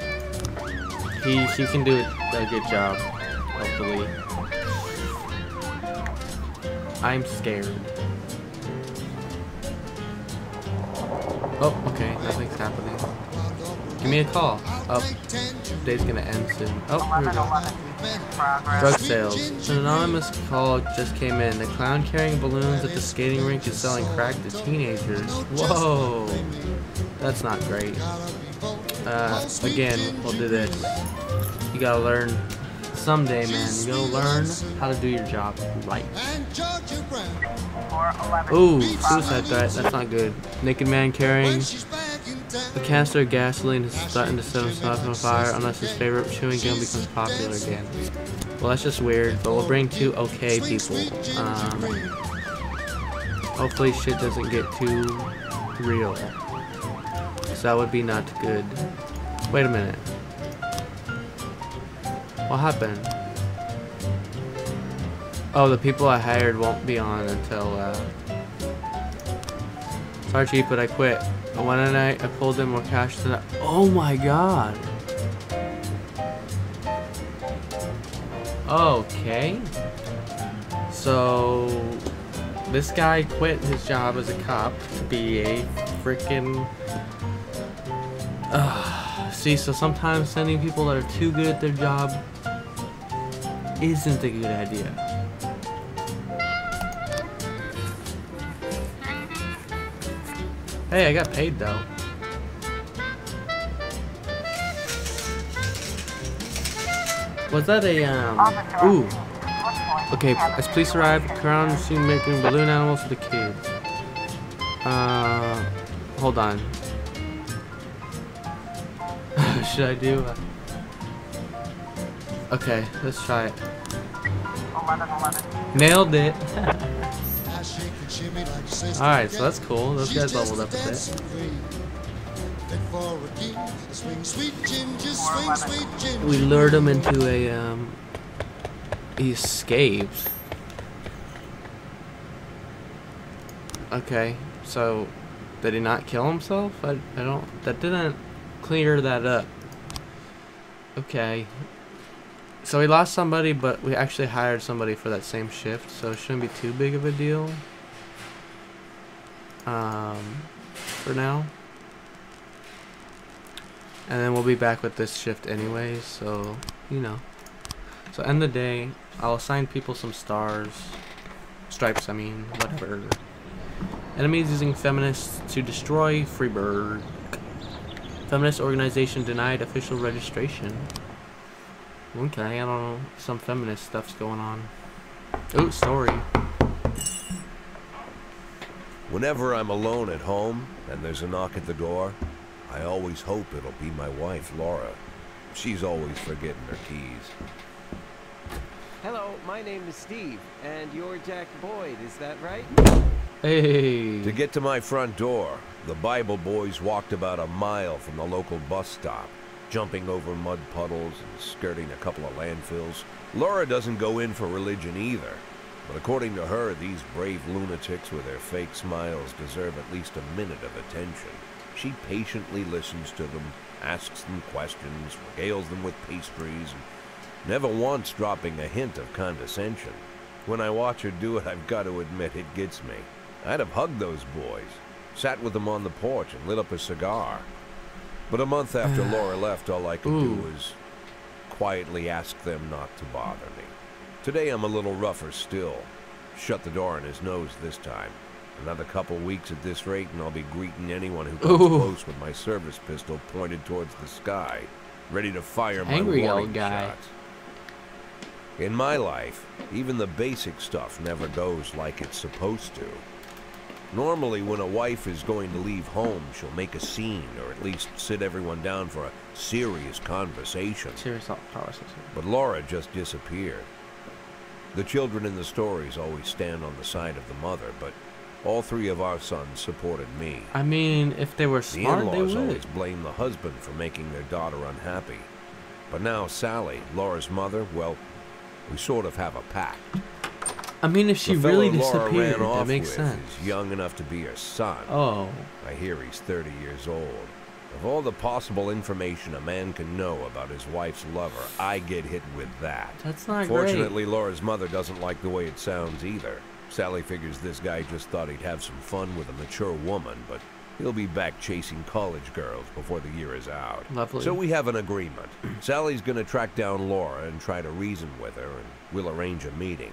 He can do a good job, hopefully. I'm scared. Oh, okay, nothing's happening. Give me a call. Oh, day's gonna end soon. Oh, here we go. Drug sales. An anonymous call just came in. The clown carrying balloons at the skating rink is selling crack to teenagers. Whoa, that's not great. Again, we'll do this. You gotta learn someday, man. You gotta learn how to do your job right. Ooh, suicide threat. That's not good. Naked man carrying a canister of gasoline is threatened to set himself on fire unless his favorite chewing gum becomes popular again. Well, that's just weird, but we'll bring 2 okay people. Hopefully shit doesn't get too real. So that would be not good. Wait a minute. What happened? Oh, the people I hired won't be on until, sorry, Chief, but I quit. But one night I pulled in more cash than I... Oh my god! Okay. So... this guy quit his job as a cop to be a freaking... see, so sometimes sending people that are too good at their job isn't a good idea. Hey, I got paid though. Was that a, ooh. Okay, as police arrive, Crown is soon making balloon animals for the kids. Hold on. Should I do? Okay, let's try it. 11. Nailed it. Alright, so that's cool. Those guys leveled up a bit. We lured him into a, he escaped. Okay, so did he not kill himself? I don't, that didn't clear that up. Okay. So we lost somebody, but we actually hired somebody for that same shift, so it shouldn't be too big of a deal. For now. And then we'll be back with this shift anyways, so, you know. So end the day, I'll assign people some stars. Stripes, I mean, whatever. Enemies using feminists to destroy Freeburg. Feminist organization denied official registration. Okay, I don't know. Some feminist stuff's going on. Ooh, story. Whenever I'm alone at home and there's a knock at the door, I always hope it'll be my wife, Laura. She's always forgetting her keys. Hello, my name is Steve, and you're Jack Boyd, is that right? Hey. To get to my front door, the Bible boys walked about a mile from the local bus stop, jumping over mud puddles and skirting a couple of landfills. Laura doesn't go in for religion either, but according to her, these brave lunatics with their fake smiles deserve at least a minute of attention. She patiently listens to them, asks them questions, regales them with pastries, and never once dropping a hint of condescension. When I watch her do it, I've got to admit it gets me. I'd have hugged those boys, sat with them on the porch and lit up a cigar. But a month after Laura left, all I could do was quietly ask them not to bother me. Today I'm a little rougher still. Shut the door in his nose this time. Another couple weeks at this rate and I'll be greeting anyone who comes close with my service pistol pointed towards the sky, ready to fire my warning shots. In my life, even the basic stuff never goes like it's supposed to. Normally, when a wife is going to leave home, she'll make a scene, or at least sit everyone down for a serious conversation. But Laura just disappeared. The children in the stories always stand on the side of the mother, but all 3 of our sons supported me. I mean, if they were smart, the they in-laws would. always blame the husband for making their daughter unhappy. But now Sally, Laura's mother, well, we sort of have a pact. I mean, if she The really fellow Laura disappeared, ran off that makes with sense. is young enough to be her son. Oh. I hear he's 30 years old. Of all the possible information a man can know about his wife's lover, I get hit with that. That's not Fortunately, Laura's mother doesn't like the way it sounds either. Sally figures this guy just thought he'd have some fun with a mature woman, but he'll be back chasing college girls before the year is out. Lovely. So we have an agreement. Sally's gonna track down Laura and try to reason with her, and we'll arrange a meeting.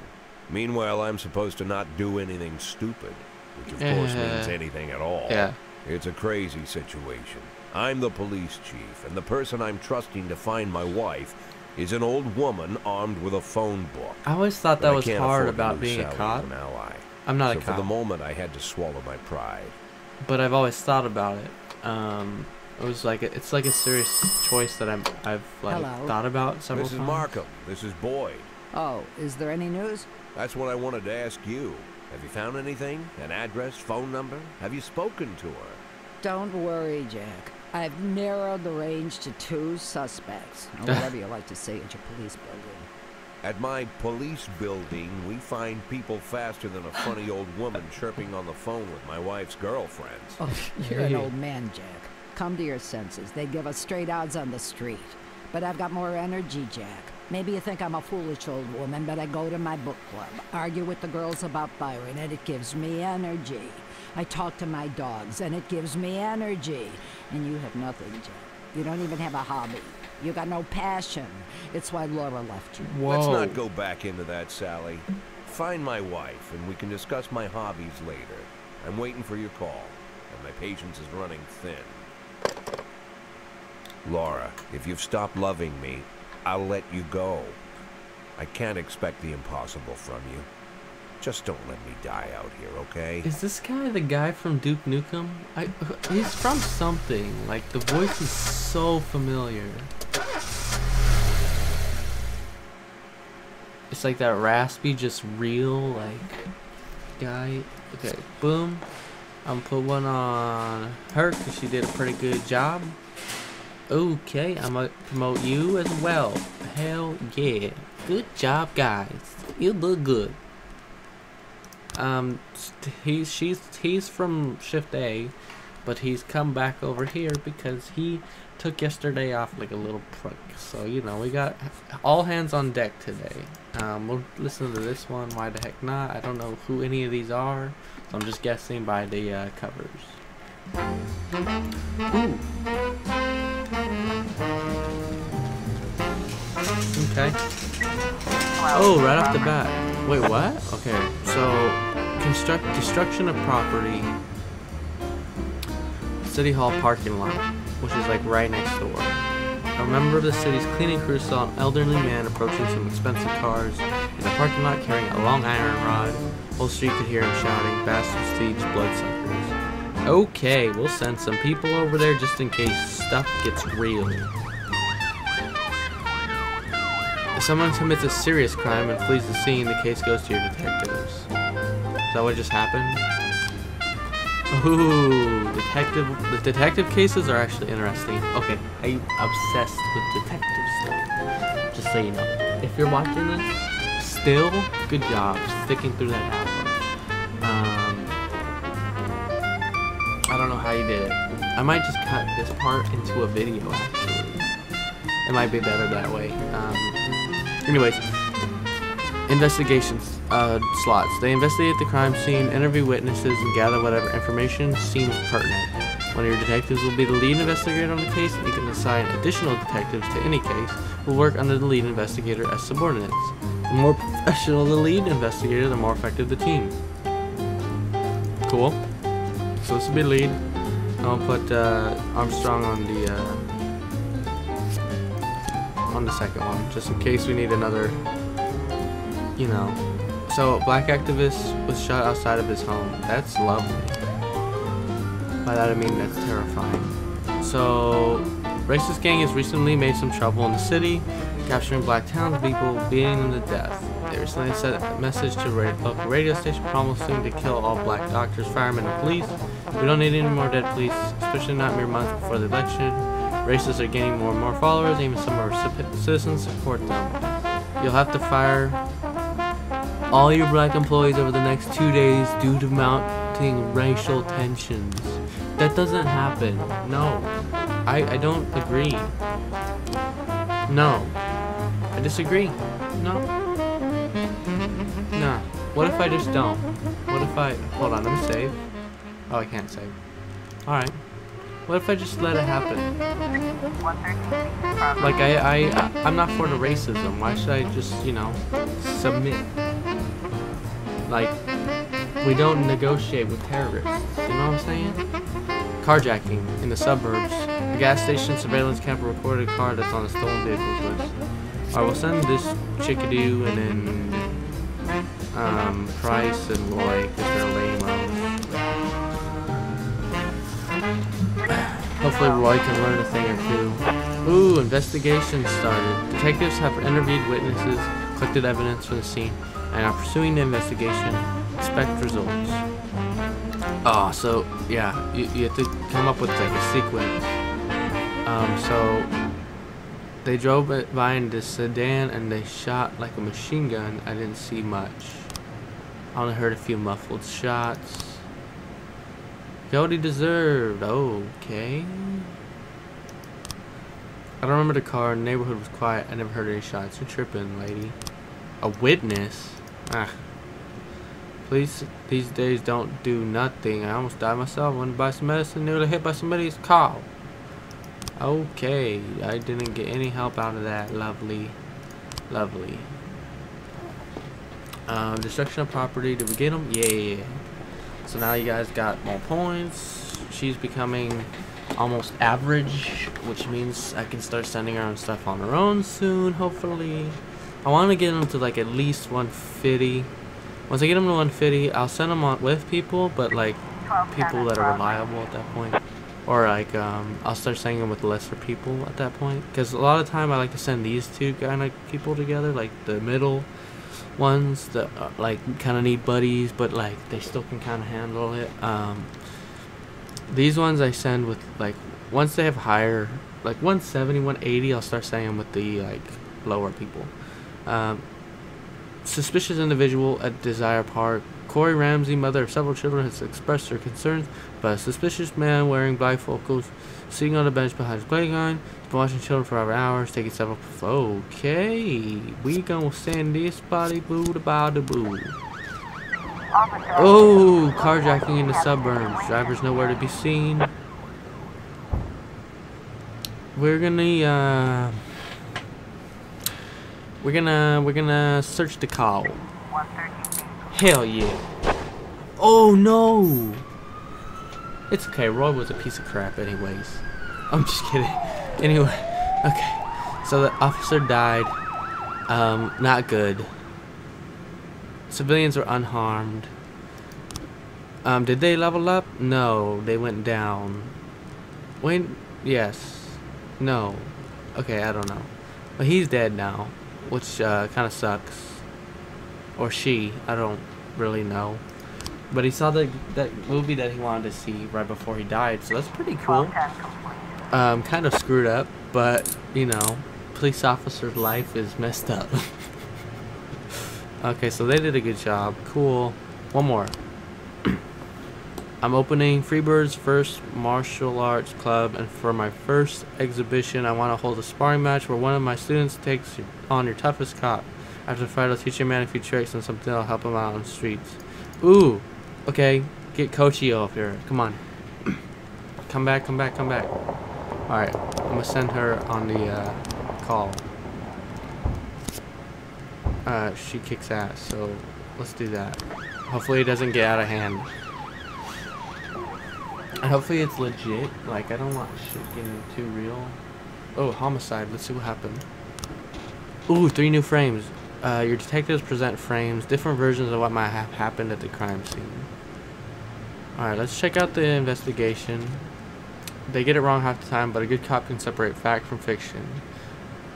Meanwhile, I'm supposed to not do anything stupid, which of course means anything at all. Yeah. It's a crazy situation. I'm the police chief, and the person I'm trusting to find my wife is an old woman armed with a phone book. I always thought But that I was can't hard afford to about lose being a Sally cop. as an ally. I'm not So a for the cop, moment, I had to swallow my pride. but I've always thought about it. It was like it's like a serious choice that I've like Hello. thought about several This is times. Markham. This is Boyd. Oh, is there any news? That's what I wanted to ask you. Have you found anything? An address, phone number? Have you spoken to her? Don't worry, Jack. I've narrowed the range to 2 suspects, or whatever you like to say at your police building. At my police building, we find people faster than a funny old woman chirping on the phone with my wife's girlfriends. Oh, you're an old man, Jack. Come to your senses. They give us straight odds on the street. But I've got more energy, Jack. Maybe you think I'm a foolish old woman, but I go to my book club, argue with the girls about Byron, and it gives me energy. I talk to my dogs, and it gives me energy. And you have nothing, Jack. You don't even have a hobby. You got no passion. It's why Laura left you. Whoa. Let's not go back into that, Sally. Find my wife, and we can discuss my hobbies later. I'm waiting for your call, and my patience is running thin. Laura, if you've stopped loving me, I'll let you go. I can't expect the impossible from you. Just don't let me die out here, okay? Is this guy the guy from Duke Nukem? He's from something. Like, the voice is so familiar. It's like that raspy, just real, like, guy. Okay, boom. I'm gonna put one on her because she did a pretty good job. Okay, I'm gonna promote you as well. Hell yeah. Good job, guys. You look good. He's from Shift A, but he's come back over here because he took yesterday off like a little prick. So, you know, we got all hands on deck today. We'll listen to this one. Why the heck not? I don't know who any of these are, so I'm just guessing by the covers. Ooh. Okay. Oh, right off the bat. Wait, what? Okay, so destruction of property. City Hall parking lot, which is like right next door. A member of the city's cleaning crew saw an elderly man approaching some expensive cars in the parking lot carrying a long iron rod. Whole street could hear him shouting, "Bastards, thieves, bloodsuckers." Okay, we'll send some people over there just in case stuff gets real. If someone commits a serious crime and flees the scene, the case goes to your detectives. Is that what just happened? Ooh, the detective cases are actually interesting. Okay, I'm obsessed with detective stuff. Just so you know. If you're watching this, still, good job sticking through that hour. I don't know how you did it. I might just cut this part into a video, actually. It might be better that way. Anyways, investigations slots. They investigate the crime scene, interview witnesses, and gather whatever information seems pertinent. One of your detectives will be the lead investigator on the case, and you can assign additional detectives to any case who will work under the lead investigator as subordinates. The more professional the lead investigator, the more effective the team. Cool. So this will be lead. I'll put Armstrong on the second one, just in case we need another, you know. So, black activist was shot outside of his home. That's lovely. By that I mean that's terrifying. So, racist gang has recently made some trouble in the city, capturing black townspeople, beating them to death. They recently sent a message to a local radio station promising to kill all black doctors, firemen, and police. We don't need any more dead police, especially not mere months before the election. Racists are gaining more and more followers, even some of our citizens support them. You'll have to fire all your black employees over the next 2 days due to mounting racial tensions. That doesn't happen. No. I don't agree. No. I disagree. No. Nah. What if I just don't? What if I... Hold on, let me save. Oh, I can't save. Alright. What if I just let it happen? Like, I'm not for the racism. Why should I just, you know, submit? Like, we don't negotiate with terrorists. You know what I'm saying? Carjacking in the suburbs. A gas station surveillance camera recorded a car that's on the stolen vehicles list. I will send this Chickadoo and then Price and Roy because they're lame. Hopefully Roy can learn a thing or two. Ooh, investigation started. Detectives have interviewed witnesses, collected evidence from the scene, and are pursuing the investigation. Expect results. Oh, so yeah, you have to come up with like a sequence. So they drove by in this sedan and they shot like a machine gun. I didn't see much. I only heard a few muffled shots. Got what he deserved. Okay. I don't remember the car. The neighborhood was quiet. I never heard any shots. You're tripping, lady. A witness? Ah. Police these days don't do nothing. I almost died myself. Went to buy some medicine. Nearly hit by somebody's car. Okay. I didn't get any help out of that. Lovely. Lovely. Destruction of property. Did we get them? Yeah. So now you guys got more points. She's becoming almost average, which means I can start sending her on stuff on her own soon, hopefully. I want to get them to like at least 150. Once I get them to 150, I'll send them on with people, but like people that are reliable at that point. Or like I'll start sending them with lesser people at that point. Because a lot of time I like to send these two kind of people together, like the middle ones that like kind of need buddies, but like they still can kind of handle it. These ones I send with like once they have higher, like 170, 180, I'll start sending them with the like lower people. Suspicious individual at Desire Park. Corey Ramsey, mother of several children, has expressed her concerns about a suspicious man wearing bifocals, sitting on a bench behind his playground. He's been watching children for over hours, taking several. Okay, we gonna send this body boo to bow to boo. Oh, carjacking in the suburbs. Drivers nowhere to be seen. We're gonna search the car. Hell yeah. Oh no. It's okay. Roy was a piece of crap, anyways. I'm just kidding. Anyway, okay. So the officer died. Not good. Civilians were unharmed. Did they level up? No, they went down. Wait, yes. No. Okay, I don't know. But he's dead now, which kind of sucks. Or she, I don't really know. But he saw that movie that he wanted to see right before he died, so that's pretty cool. Kind of screwed up, but you know, police officer's life is messed up. Okay, so they did a good job. Cool. One more. I'm opening Freebird's first martial arts club, and for my first exhibition, I want to hold a sparring match where one of my students takes on your toughest cop. After the fight, I'll teach your man a few tricks and something that'll help him out on the streets. Ooh. Okay. Get Coachy off here. Come on. Come back, come back, come back. Alright. I'm gonna send her on the call. She kicks ass, so let's do that. Hopefully it doesn't get out of hand. And hopefully it's legit. Like, I don't want shit getting too real. Oh, homicide. Let's see what happened. Ooh, 3 new frames. Your detectives present frames, different versions of what might have happened at the crime scene. Alright, let's check out the investigation. They get it wrong half the time, but a good cop can separate fact from fiction.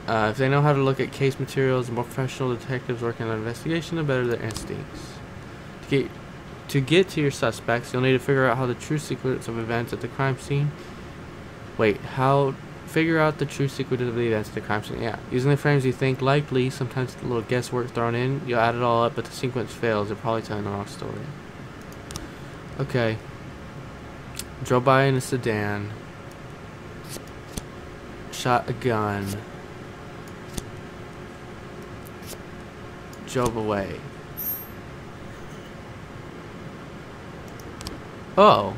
If they know how to look at case materials, the more professional detectives working on an investigation, the better their instincts. To get to your suspects, you'll need to figure out how the true sequence of events at the crime scene. Figure out the true sequence of the events at the crime scene. Yeah, using the frames you think likely, sometimes a little guesswork thrown in. You'll add it all up, but the sequence fails. You're probably telling the wrong story. Okay. Drove by in a sedan. Shot a gun. Drove away. Oh.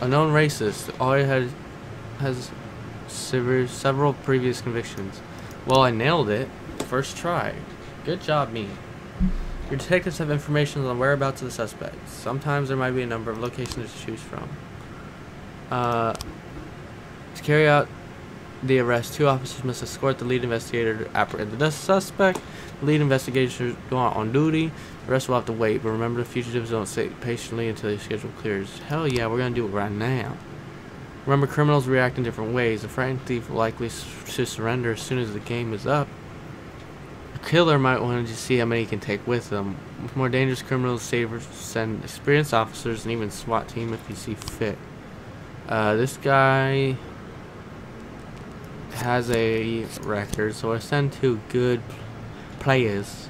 A known racist. All he has several previous convictions. Well, I nailed it. First try. Good job, me. Your detectives have information on the whereabouts of the suspects. Sometimes there might be a number of locations to choose from. To carry out the arrest. 2 officers must escort the lead investigator to apprehend the suspect. The lead investigators go out on duty. The rest will have to wait, but remember the fugitives don't sit patiently until their schedule clears. Hell yeah, we're gonna do it right now. Remember, criminals react in different ways. A frightened thief will likely to surrender as soon as the game is up. A killer might want to see how many he can take with them. With more dangerous criminals, savers send experienced officers and even SWAT team if you see fit. This guy has a record, so I send 2 good players.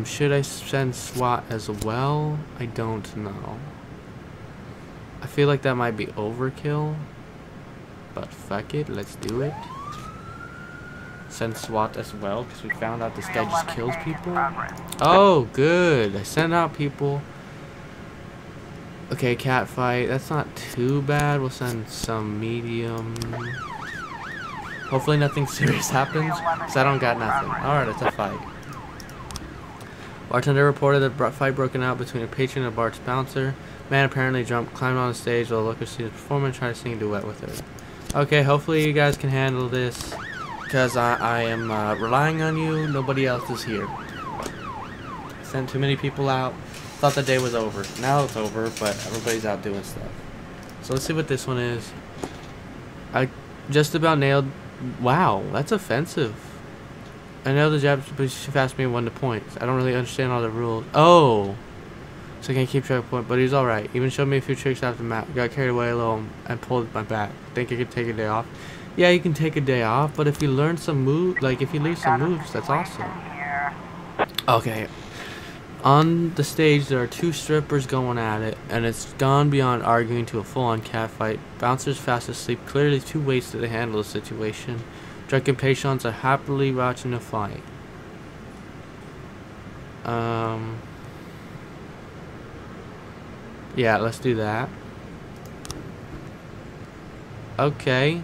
Should I send SWAT as well? I don't know. I feel like that might be overkill, but fuck it, let's do it. Send SWAT as well, because we found out this guy just kills people. Oh, good. I sent out people. Okay, cat fight. That's not too bad. We'll send some medium. Hopefully nothing serious happens, because I don't got nothing. Alright, it's a fight. Bartender reported that fight broken out between a patron and a bar's bouncer. Man apparently jumped, climbed on the stage while the looker sees the performer and tried to sing a duet with her. Okay, hopefully you guys can handle this, because I am relying on you. Nobody else is here. Sent too many people out. Thought the day was over. Now it's over, but everybody's out doing stuff. So let's see what this one is. I just about nailed. Wow, that's offensive. I know the jab, but she fast me 1 to points. I don't really understand all the rules. Oh, so I can't keep track of point, but he's all right. Even showed me a few tricks after the map. Got carried away a little and pulled my back. Think you could take a day off? Yeah, you can take a day off, but if you learn some moves, like if you leave some moves, that's awesome. Okay. On the stage, there are 2 strippers going at it, and it's gone beyond arguing to a full-on catfight. Bouncers fast asleep. Clearly too wasted to handle the situation. Drunken patients are happily watching the fight. Yeah, let's do that. Okay.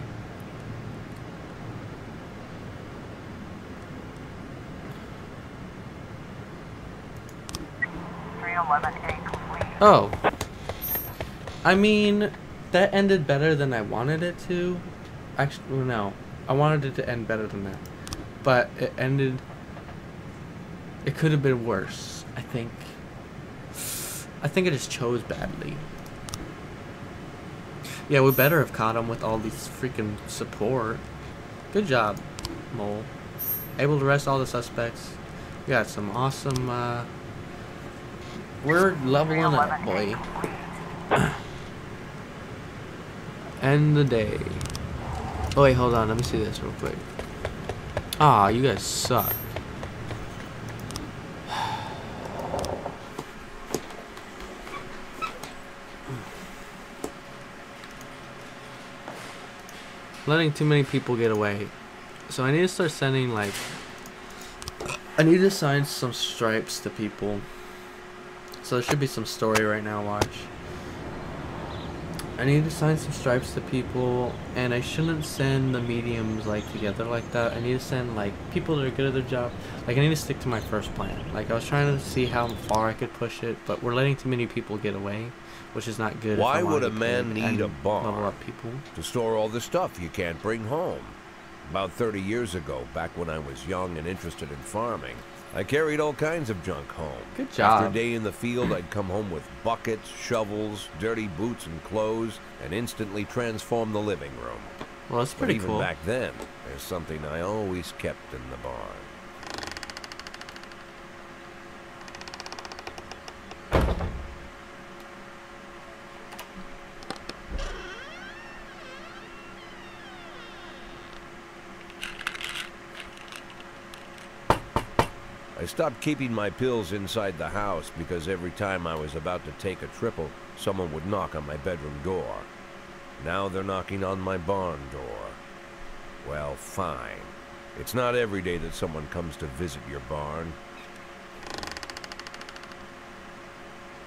Oh. I mean, that ended better than I wanted it to. Actually, no. I wanted it to end better than that. But it ended... It could have been worse, I think. I think I just chose badly. Yeah, we better have caught him with all these freaking support. Good job, Mole. Able to arrest all the suspects. We got some awesome, we're leveling up, boy. End the day. Oh wait, hold on. Let me see this real quick. Ah, you guys suck. Letting too many people get away. So I need to start sending, like... I need to assign some stripes to people. So there should be some story right now, watch. I need to assign some stripes to people, and I shouldn't send the mediums, like, together like that. I need to send, like, people that are good at their job. Like, I need to stick to my first plan. Like, I was trying to see how far I could push it, but we're letting too many people get away, which is not good. Why would a man need a barn level up people to store all the stuff you can't bring home? About 30 years ago, back when I was young and interested in farming, I carried all kinds of junk home. Good job. After a day in the field, I'd come home with buckets, shovels, dirty boots and clothes, and instantly transform the living room. Well, that's pretty cool. Even back then, there's something I always kept in the barn. I stopped keeping my pills inside the house because every time I was about to take a triple, someone would knock on my bedroom door. Now they're knocking on my barn door. Well, fine. It's not every day that someone comes to visit your barn.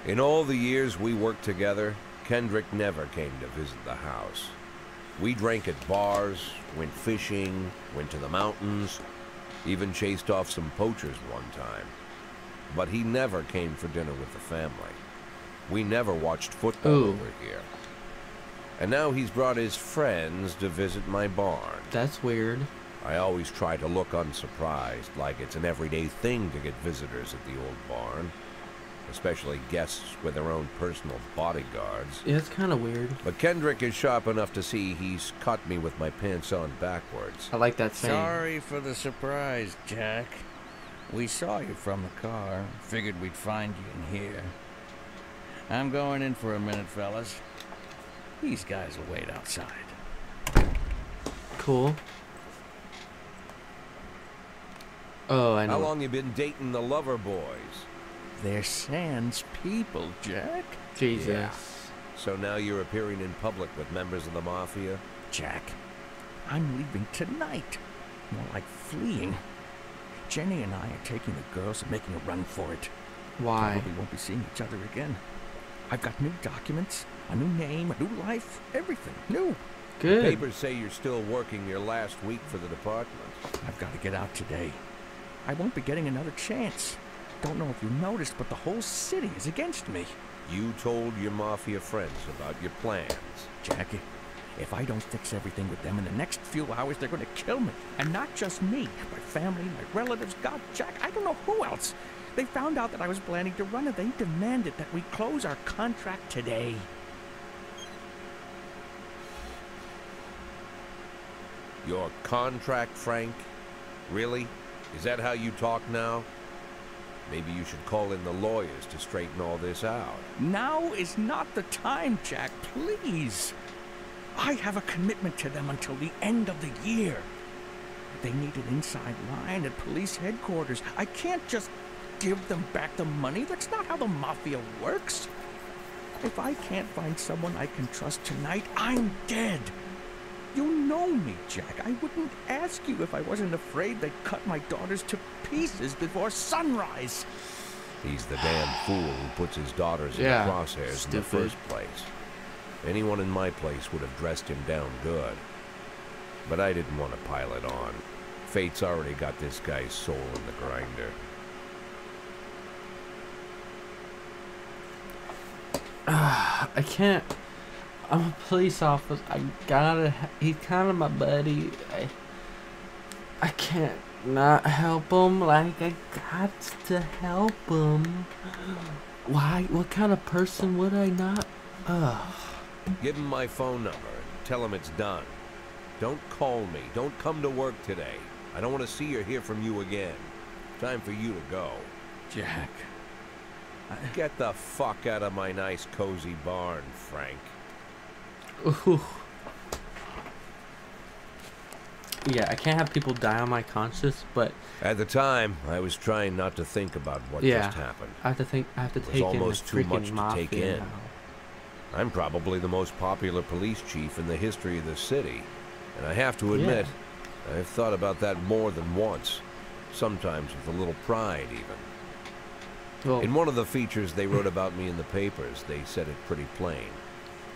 In all the years we worked together, Kendrick never came to visit the house. We drank at bars, went fishing, went to the mountains, even chased off some poachers one time. But he never came for dinner with the family. We never watched football over here. And now he's brought his friends to visit my barn. That's weird. I always try to look unsurprised, like it's an everyday thing to get visitors at the old barn. Especially guests with their own personal bodyguards. Yeah, it's kind of weird. But Kendrick is sharp enough to see he's caught me with my pants on backwards. I like that saying. Sorry for the surprise, Jack. We saw you from the car. Figured we'd find you in here. I'm going in for a minute, fellas. These guys will wait outside. Cool. Oh, I know. How long you been dating the lover boys? They're Sans people, Jack. Jesus. Yeah. So now you're appearing in public with members of the Mafia? Jack, I'm leaving tonight. More like fleeing. Jenny and I are taking the girls and making a run for it. Why? Probably won't be seeing each other again. I've got new documents, a new name, a new life, everything new. Good. Papers say you're still working your last week for the department. I've got to get out today. I won't be getting another chance. Don't know if you noticed, but the whole city is against me. You told your Mafia friends about your plans. Jackie, if I don't fix everything with them in the next few hours, they're going to kill me. And not just me, my family, my relatives, God, Jack, I don't know who else. They found out that I was planning to run and they demanded that we close our contract today. Your contract, Frank? Really? Is that how you talk now? Maybe you should call in the lawyers to straighten all this out. Now is not the time, Jack, please. I have a commitment to them until the end of the year. They need an inside line at police headquarters. I can't just give them back the money. That's not how the Mafia works. If I can't find someone I can trust tonight, I'm dead. You know me, Jack. I wouldn't ask you if I wasn't afraid they'd cut my daughters to pieces before sunrise. He's the damn fool who puts his daughters in the crosshairs in the first place. Anyone in my place would have dressed him down good. But I didn't want to pile it on. Fate's already got this guy's soul in the grinder. I can't. I'm a police officer. I gotta. He's kind of my buddy. I can't not help him. Like, I got to help him. Why? What kind of person would I not? Give him my phone number and tell him it's done. Don't call me. Don't come to work today. I don't want to see or hear from you again. Time for you to go. Jack. Get the fuck out of my nice cozy barn, Frank. Ooh. Yeah, I can't have people die on my conscience, but at the time, I was trying not to think about what just happened. I have to think. I have to it take was in almost the too much to Mafia take in. now. I'm probably the most popular police chief in the history of the city, and I have to admit, I've thought about that more than once. Sometimes with a little pride, even. Well, in one of the features they wrote about me in the papers, they said it pretty plain.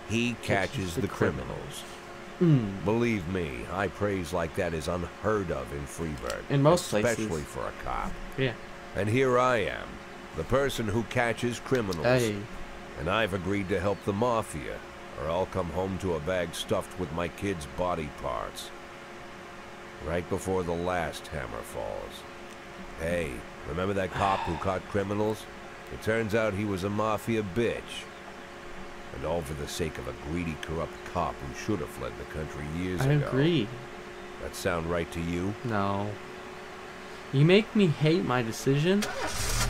He catches the criminals. Believe me, high praise like that is unheard of in Freeburg. In most places. Especially for a cop. Yeah. And here I am, the person who catches criminals. Hey. And I've agreed to help the Mafia, or I'll come home to a bag stuffed with my kids' body parts. Right before the last hammer falls. Hey, remember that cop who caught criminals? It turns out he was a Mafia bitch. And all for the sake of a greedy, corrupt cop who should have fled the country years ago. I agree. That sound right to you? No. You make me hate my decision,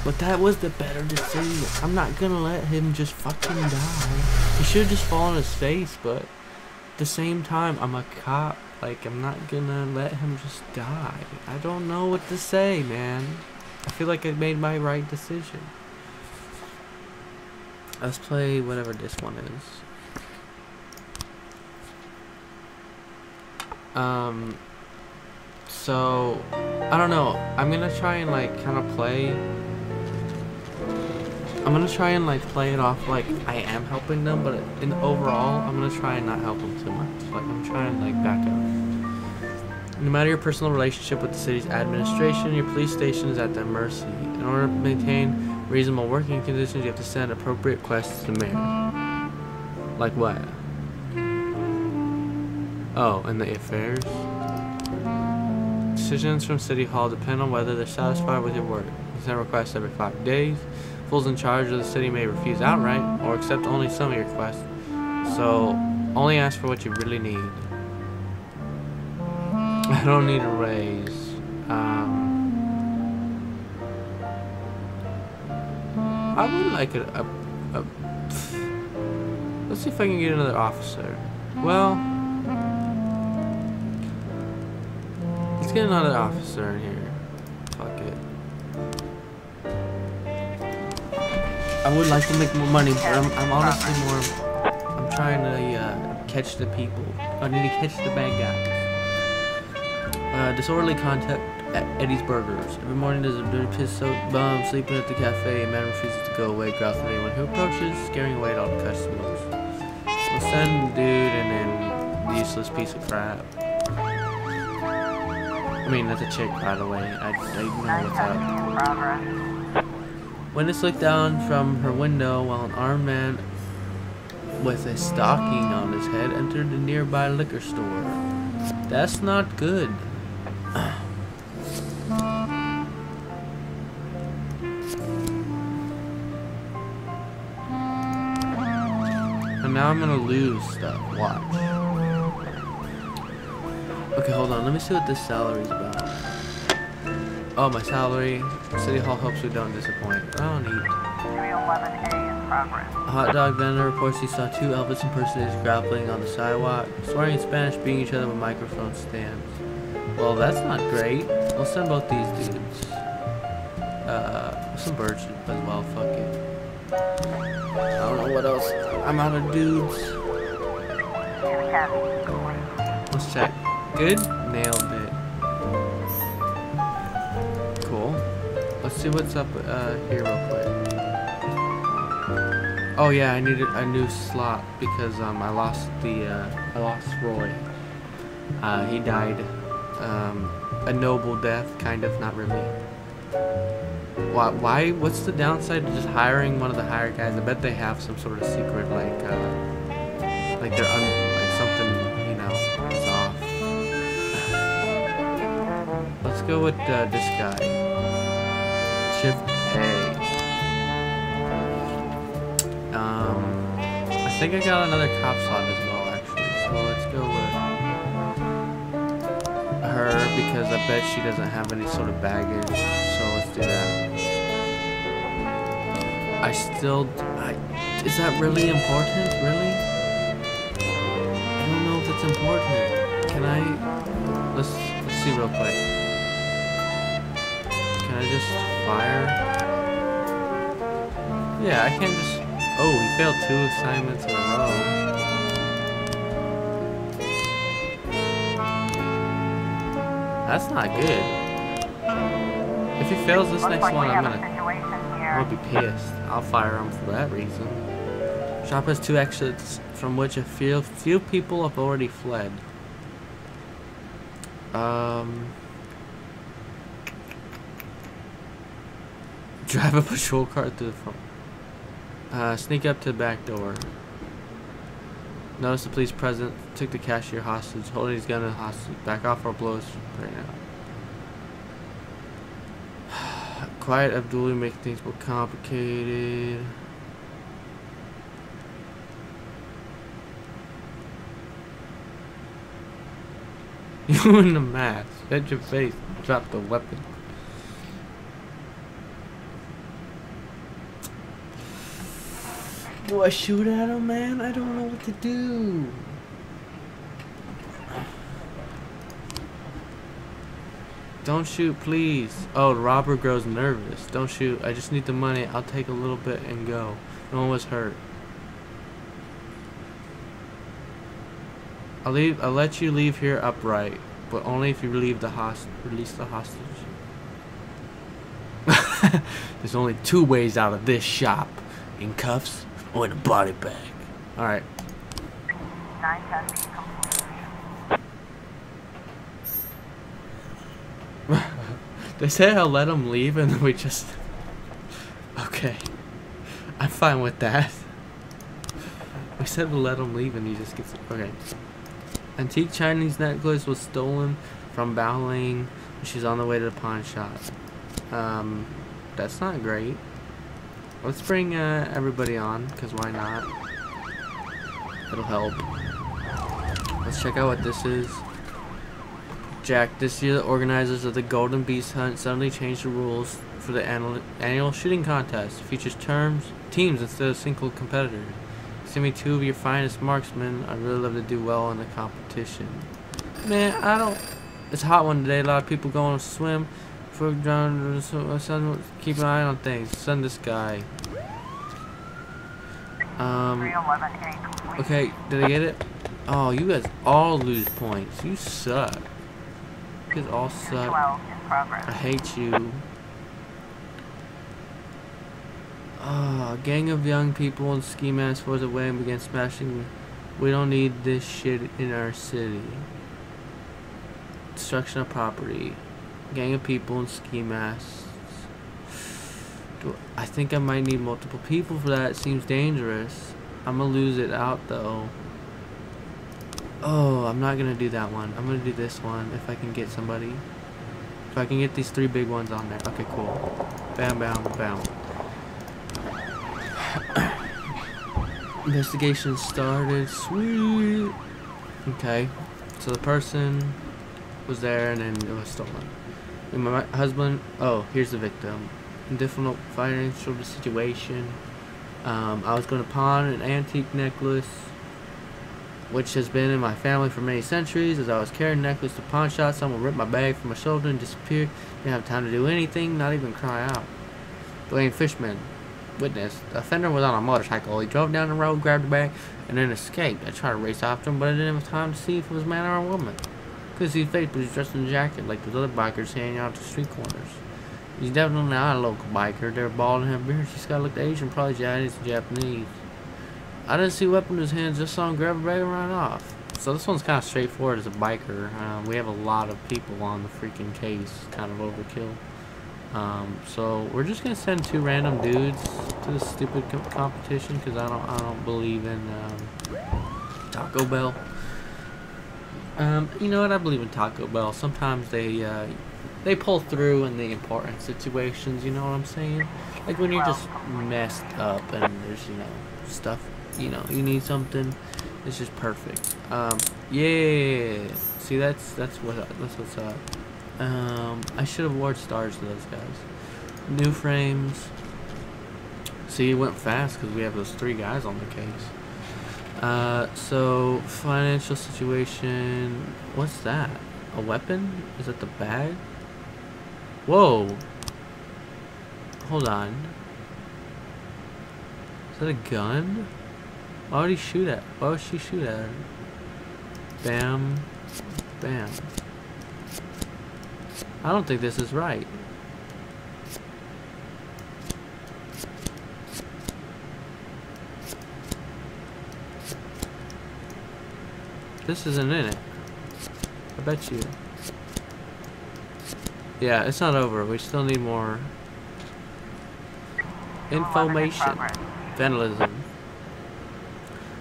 but that was the better decision. I'm not gonna let him just fucking die. He should have just fallen on his face, but at the same time, I'm a cop. Like, I'm not gonna let him just die. I don't know what to say, man. I feel like I made my right decision. Let's play whatever this one is. So, I don't know. I'm gonna try and, like, kind of play. I'm gonna try and, like, play it off like I am helping them, but in overall, I'm gonna try and not help them too much. Like, I'm trying to, like, back up. No matter your personal relationship with the city's administration, your police station is at their mercy. In order to maintain reasonable working conditions, you have to send appropriate requests to the mayor. Like what? Oh, and the affairs. Decisions from City Hall depend on whether they're satisfied with your work. Consent requests every 5 days. Fools in charge of the city may refuse outright or accept only some of your requests. So, only ask for what you really need. I don't need a raise. I would like a let's see if I can get another officer. Well, let's get another officer in here. Fuck it. I would like to make more money, but I'm honestly more. I'm trying to catch the people. I need to catch the bad guys. Disorderly contact at Eddie's Burgers. Every morning there's a dirty piss-soaked bum sleeping at the cafe. A man refuses to go away, growls at anyone who approaches, scaring away all the customers. We'll send the dude and then the useless piece of crap. I mean, that's a chick, by the way. I know what's up. Witness looked down from her window while an armed man with a stocking on his head entered the nearby liquor store. That's not good. And now I'm gonna lose stuff. Watch. Okay, hold on. Let me see what this salary's about. Oh, my salary. City Hall hopes we don't disappoint. I don't need. 311A in progress. A hot dog vendor reports he saw 2 Elvis impersonators grappling on the sidewalk, swearing in Spanish, beating each other with microphone stands. Well, that's not great. We'll send both these dudes. Some birds as well. Fuck it. I don't know what else. I'm out of dudes. Let's check. Good? Nailed it. Cool. Let's see what's up here real quick. Oh yeah, I needed a new slot because I lost Roy. He died a noble death, kind of, not really. Why? What's the downside to just hiring one of the hired guys? I bet they have some sort of secret, like they're like something, you know, is off. Let's go with this guy. Shift A. I think I got another cop slot as well, actually. So let's go with her because I bet she doesn't have any sort of baggage. So let's do that. Is that really important? Really? I don't know if it's important. Can I? Let's see real quick. Can I just fire? Yeah, I can't just. Oh, he failed 2 assignments in a row. That's not good. If he fails this next one, I'm gonna be pissed. I'll fire him for that reason. Shop has 2 exits from which a few people have already fled. Drive a patrol car to the front. Sneak up to the back door. Notice the police present. Took the cashier hostage, holding his gun in hostage. Back off or blows right now. Quiet Abdullah make things more complicated. You in the mask. Hit your face. Drop the weapon. Do I shoot at him, man? I don't know what to do. Don't shoot, please. Oh, the robber grows nervous. Don't shoot. I just need the money. I'll take a little bit and go. No one was hurt. I'll let you leave here upright, but only if you release the hostage. There's only 2 ways out of this shop: in cuffs or in a body bag. All right. 910 being complete. They say I'll let him leave, and then we just. Okay, I'm fine with that. We said we'll let him leave, and he just gets. Okay. Antique Chinese necklace was stolen from Baoling. She's on the way to the pawn shop. That's not great. Let's bring everybody on, because why not? It'll help. Let's check out what this is. Jack, this year the organizers of the Golden Beast Hunt suddenly changed the rules for the annual shooting contest. It features teams instead of single competitors. Send me 2 of your finest marksmen. I'd really love to do well in the competition. Man, I don't... It's a hot one today. A lot of people going to swim. For drown, so keep an eye on things. Send this guy. 311A complete. Okay, did I get it? Oh, you guys all lose points. You suck. You guys all suck. 212 in progress. I hate you. A gang of young people in ski masks was away and began smashing. We don't need this shit in our city. Destruction of property. Gang of people in ski masks. I think I might need multiple people for that. It seems dangerous. I'm gonna lose it out though. Oh, I'm not gonna do that one. I'm gonna do this one if I can get somebody. If I can get these 3 big ones on there. Okay, cool. Bam, bam, bam. Investigation started. Sweet. Okay. So the person was there and then it was stolen. And my husband, oh, here's the victim. In difficult financial situation. I was going to pawn an antique necklace, which has been in my family for many centuries. As I was carrying the necklace to pawn shop, someone ripped my bag from my shoulder and disappeared. Didn't have time to do anything, not even cry out. Dwayne Fishman, witness. The offender was on a motorcycle. He drove down the road, grabbed the bag, and then escaped. I tried to race after him, but I didn't have time to see if it was a man or a woman. Couldn't see his face, but he's dressed in a jacket like those other bikers hanging out at the street corners. He's definitely not a local biker. They're bald and have beards. He's got to look Asian, probably Chinese and Japanese. I didn't see a weapon in his hands, just saw him grab a bag and run off. So this one's kind of straightforward as a biker. We have a lot of people on the freaking case. Kind of overkill. So we're just gonna send 2 random dudes to this stupid competition because I don't believe in Taco Bell. You know what? I believe in Taco Bell. Sometimes they pull through in the important situations. You know what I'm saying? Like when you're just messed up and there's stuff. You need something. It's just perfect. Yeah. See, that's what's up. I should have awarded stars to those guys. New frames. See, it went fast because we have those 3 guys on the case. So financial situation. What's that? A weapon? Is that the bag? Whoa. Hold on. Is that a gun? Why would he shoot at? Why would she shoot at her? Bam. Bam. I don't think this is right. This isn't in it. I bet you. Yeah, it's not over. We still need more information. Vandalism.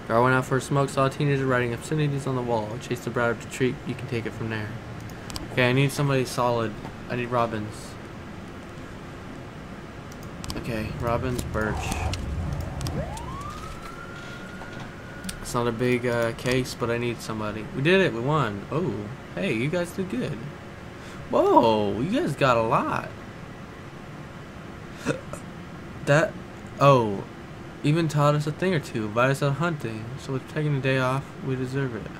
Girl went out for a smoke, saw a teenager writing obscenities on the wall. Chased the bride to treat. You can take it from there. Okay, I need somebody solid. I need Robbins. Okay, Robbins, Birch. It's not a big case, but I need somebody. We did it. We won. Oh, hey, you guys did good. Whoa, you guys got a lot. Oh, even taught us a thing or 2. Invited us out hunting. So we're taking a day off. We deserve it.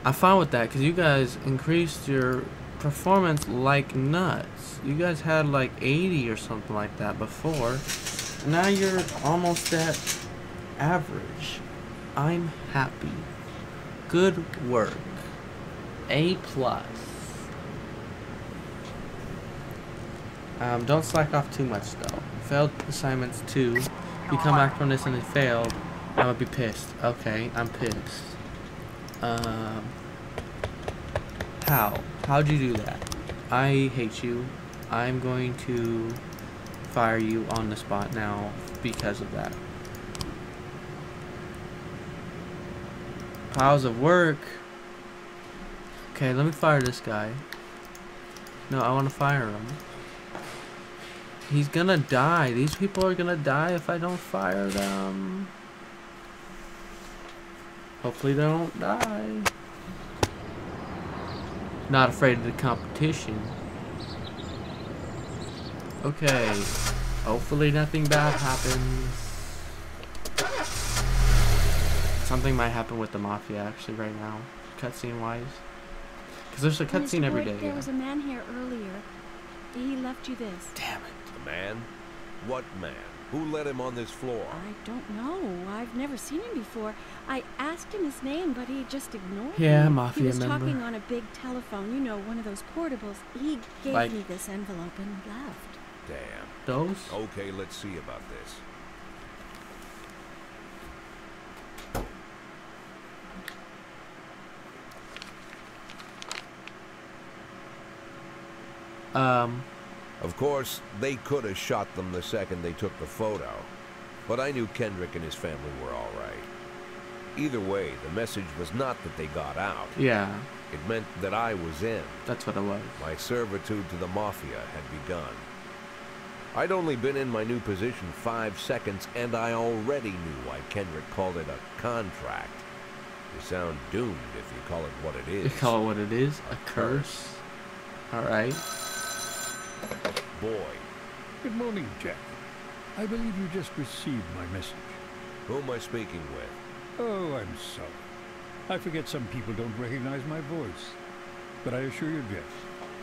I'm fine with that because you guys increased your performance like nuts. You guys had like 80 or something like that before. Now you're almost at average. I'm happy. Good work. A+. Don't slack off too much though. Failed assignments 2. If you come back from this and it failed, I would be pissed. Okay, I'm pissed. How'd you do that? I hate you. I'm going to fire you on the spot now because of that. Piles of work. Okay, let me fire this guy. No, I want to fire him. He's gonna die. These people are gonna die if I don't fire them. Hopefully they don't die. Not afraid of the competition. Okay. Hopefully nothing bad happens. Something might happen with the mafia actually right now, cutscene wise. Because there's a cutscene every day. There was a man here earlier. He left you this. Damn it. A man? What man? Who let him on this floor? I don't know. I've never seen him before. I asked him his name, but he just ignored me. Yeah, mafia He was member. talking on a big telephone, you know, one of those portables. He gave Like- me this envelope and left. Damn. Those? Okay, let's see about this. Of course, they could have shot them the second they took the photo, but I knew Kendrick and his family were all right. Either way, the message was not that they got out. Yeah, It meant that I was in. that's what it was. My servitude to the Mafia had begun. I'd only been in my new position 5 seconds, and I already knew why Kendrick called it a contract. You sound doomed if you call it what it is. You call it what it is? A curse? Alright. Boy, Good morning, Jack. I believe you just received my message. who am I speaking with? Oh, I'm sorry. I forget some people don't recognize my voice. But I assure you, Jack,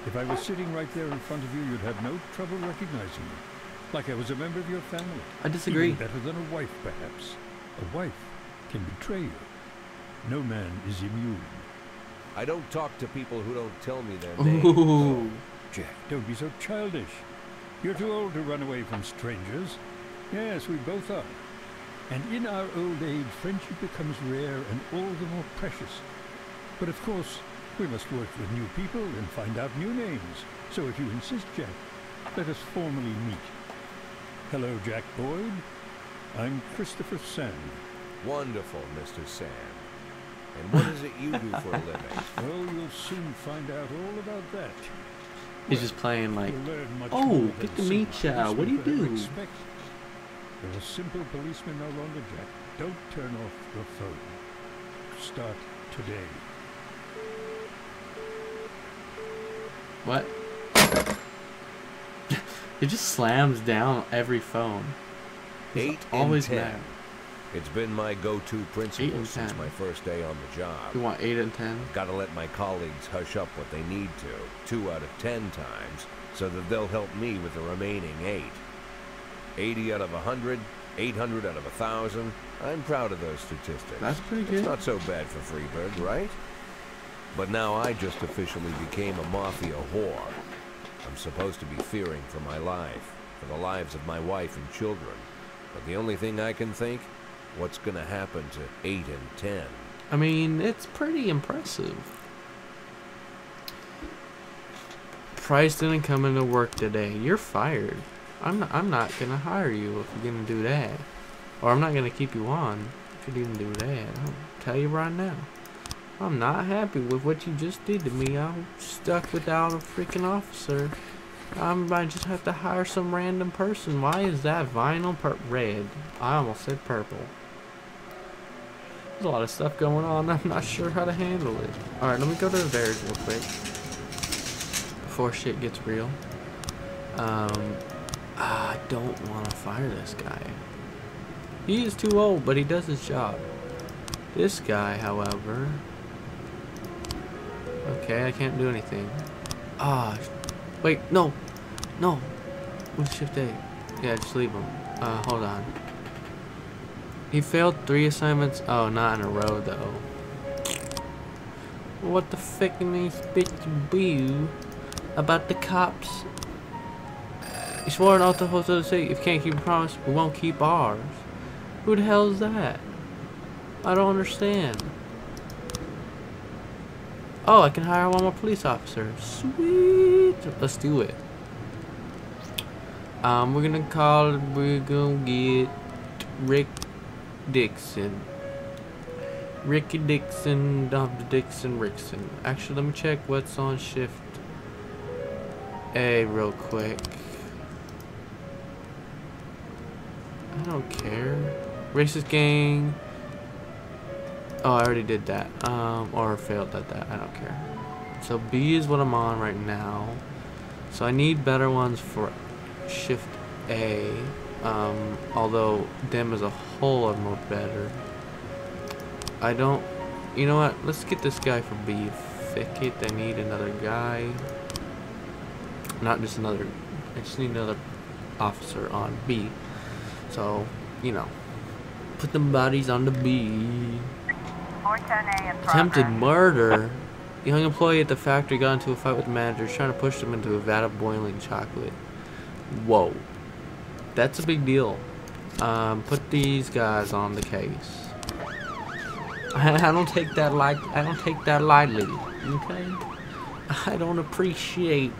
if I was sitting right there in front of you, you'd have no trouble recognizing me. Like I was a member of your family. I disagree. Even better than a wife, perhaps. A wife can betray you. No man is immune. I don't talk to people who don't tell me their names. Ooh. Jack, don't be so childish. You're too old to run away from strangers. Yes, we both are. And in our old age, friendship becomes rare and all the more precious. But of course, we must work with new people and find out new names. So if you insist, Jack, let us formally meet. Hello, Jack Boyd. I'm Christopher Sand. Wonderful, Mr. Sand. And what is it you do for a living? Oh, you'll soon find out all about that. He's just playing like, You'll learn much oh, more get than to meet simple ya. What do you policemen do? would expect. You're a simple policeman no longer, Jack. Don't turn off your phone. Start today. what? He just slams down every phone. He's 8 always and 10. mad. It's been my go-to 8 principle and since 10. my first day on the job. You want 8 and 10? Gotta let my colleagues hush up what they need to, 2 out of 10 times, so that they'll help me with the remaining 8. 80 out of 100, 800 out of 1,000. I'm proud of those statistics. That's pretty good. It's not so bad for Freeburg, right? But now I just officially became a mafia whore. I'm supposed to be fearing for my life, for the lives of my wife and children. But the only thing I can think, what's gonna happen to 8 and 10? I mean, it's pretty impressive. Price didn't come into work today. You're fired. I'm not gonna hire you if you're gonna do that. Or I'm not gonna keep you on if you're gonna do that. I'll tell you right now. I'm not happy with what you just did to me. I'm stuck without a freaking officer. I might just have to hire some random person. Why is that vinyl red? I almost said purple. There's a lot of stuff going on. I'm not sure how to handle it. Alright, let me go to the Bears real quick. Before shit gets real. I don't want to fire this guy. He is too old, but he does his job. This guy, however... Okay, I can't do anything. Ah, wait, no. No. What's shift A? Yeah, just leave him. Hold on. He failed 3 assignments. Oh, not in a row, though. What the fucking these bitches do about the cops? You swore an oath to hold to the city. If you can't keep a promise, we won't keep ours. Who the hell is that? I don't understand. Oh, I can hire one more police officer. Sweet. Let's do it. We're gonna get Rick Dixon. Ricky Dixon, Dr. Dixon, Rickson. Actually, let me check what's on Shift A real quick. I don't care. Racist gang. Oh, I already did that. Or failed at that. I don't care. So B is what I'm on right now. So I need better ones for Shift A. Although them as a whole are more better. I don't. You know what? Let's get this guy for B. Fuck it. I need another guy. Not just another. I just need another officer on B. So, you know, put them bodies on the B. 410A in Attempted progress. murder. Young employee at the factory got into a fight with the manager, trying to push them into a vat of boiling chocolate. Whoa, that's a big deal. Put these guys on the case. I don't take that lightly. Okay, I don't appreciate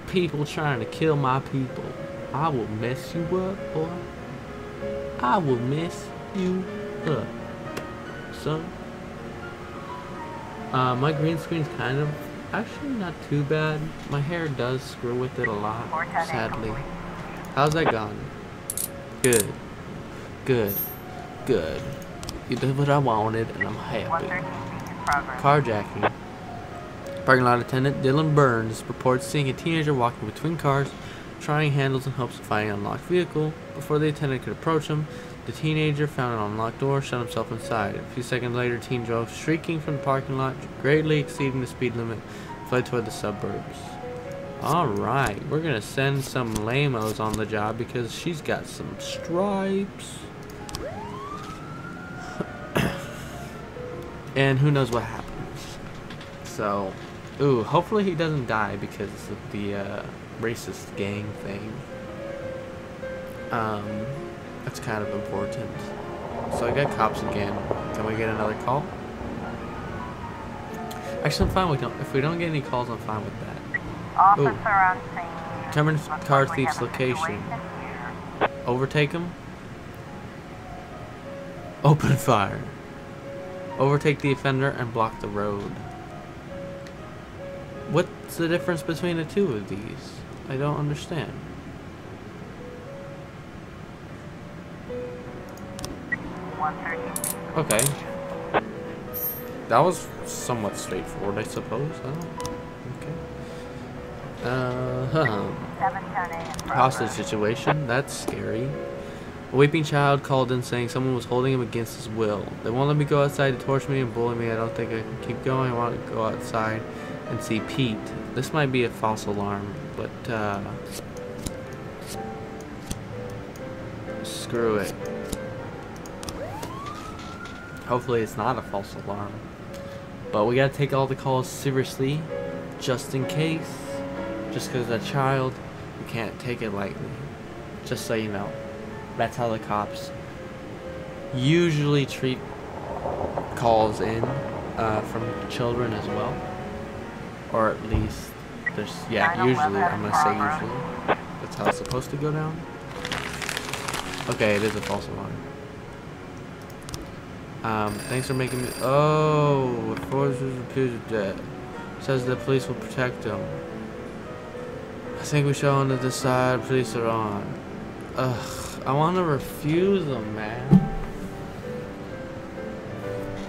people trying to kill my people. I will mess you up, boy. I will mess you up, son. My green screen's kind of actually not too bad. My hair does screw with it a lot, sadly. How's that gone? Good. Good. Good. You did what I wanted and I'm happy. 113 in progress. Carjacking. Parking lot attendant Dylan Burns reports seeing a teenager walking between cars, trying handles in hopes of finding an unlocked vehicle. Before the attendant could approach him, the teenager found an unlocked door, shut himself inside. A few seconds later, the teen drove shrieking from the parking lot, greatly exceeding the speed limit, fled toward the suburbs. Alright, we're gonna send some lamos on the job because she's got some stripes. And who knows what happens. So, ooh, hopefully he doesn't die because of the racist gang thing. That's kind of important. So I got cops again. Can we get another call? Actually, I'm fine with it. If we don't get any calls, I'm fine with that. Officer on scene. Determine Looks car like we thief's have a location. situation here. Overtake him. Open fire. Overtake the offender and block the road. What's the difference between the two of these? I don't understand. Okay. That was somewhat straightforward, I suppose. Okay. Hostage situation. That's scary. A weeping child called in saying someone was holding him against his will. They won't let me go outside to torture me and bully me. I don't think I can keep going. I want to go outside and see Pete. This might be a false alarm, but screw it. Hopefully it's not a false alarm. But we gotta take all the calls seriously, just in case. Just because it's a child, we can't take it lightly. Just so you know. That's how the cops usually treat calls in from children as well. Or at least, there's, yeah, usually, I'm gonna say usually. That's how it's supposed to go down. Okay, it is a false alarm. Thanks for making me. Oh, Forrest was reputed dead. Says the police will protect him. I think we should on to decide. Police are on. Ugh, I want to refuse them, man.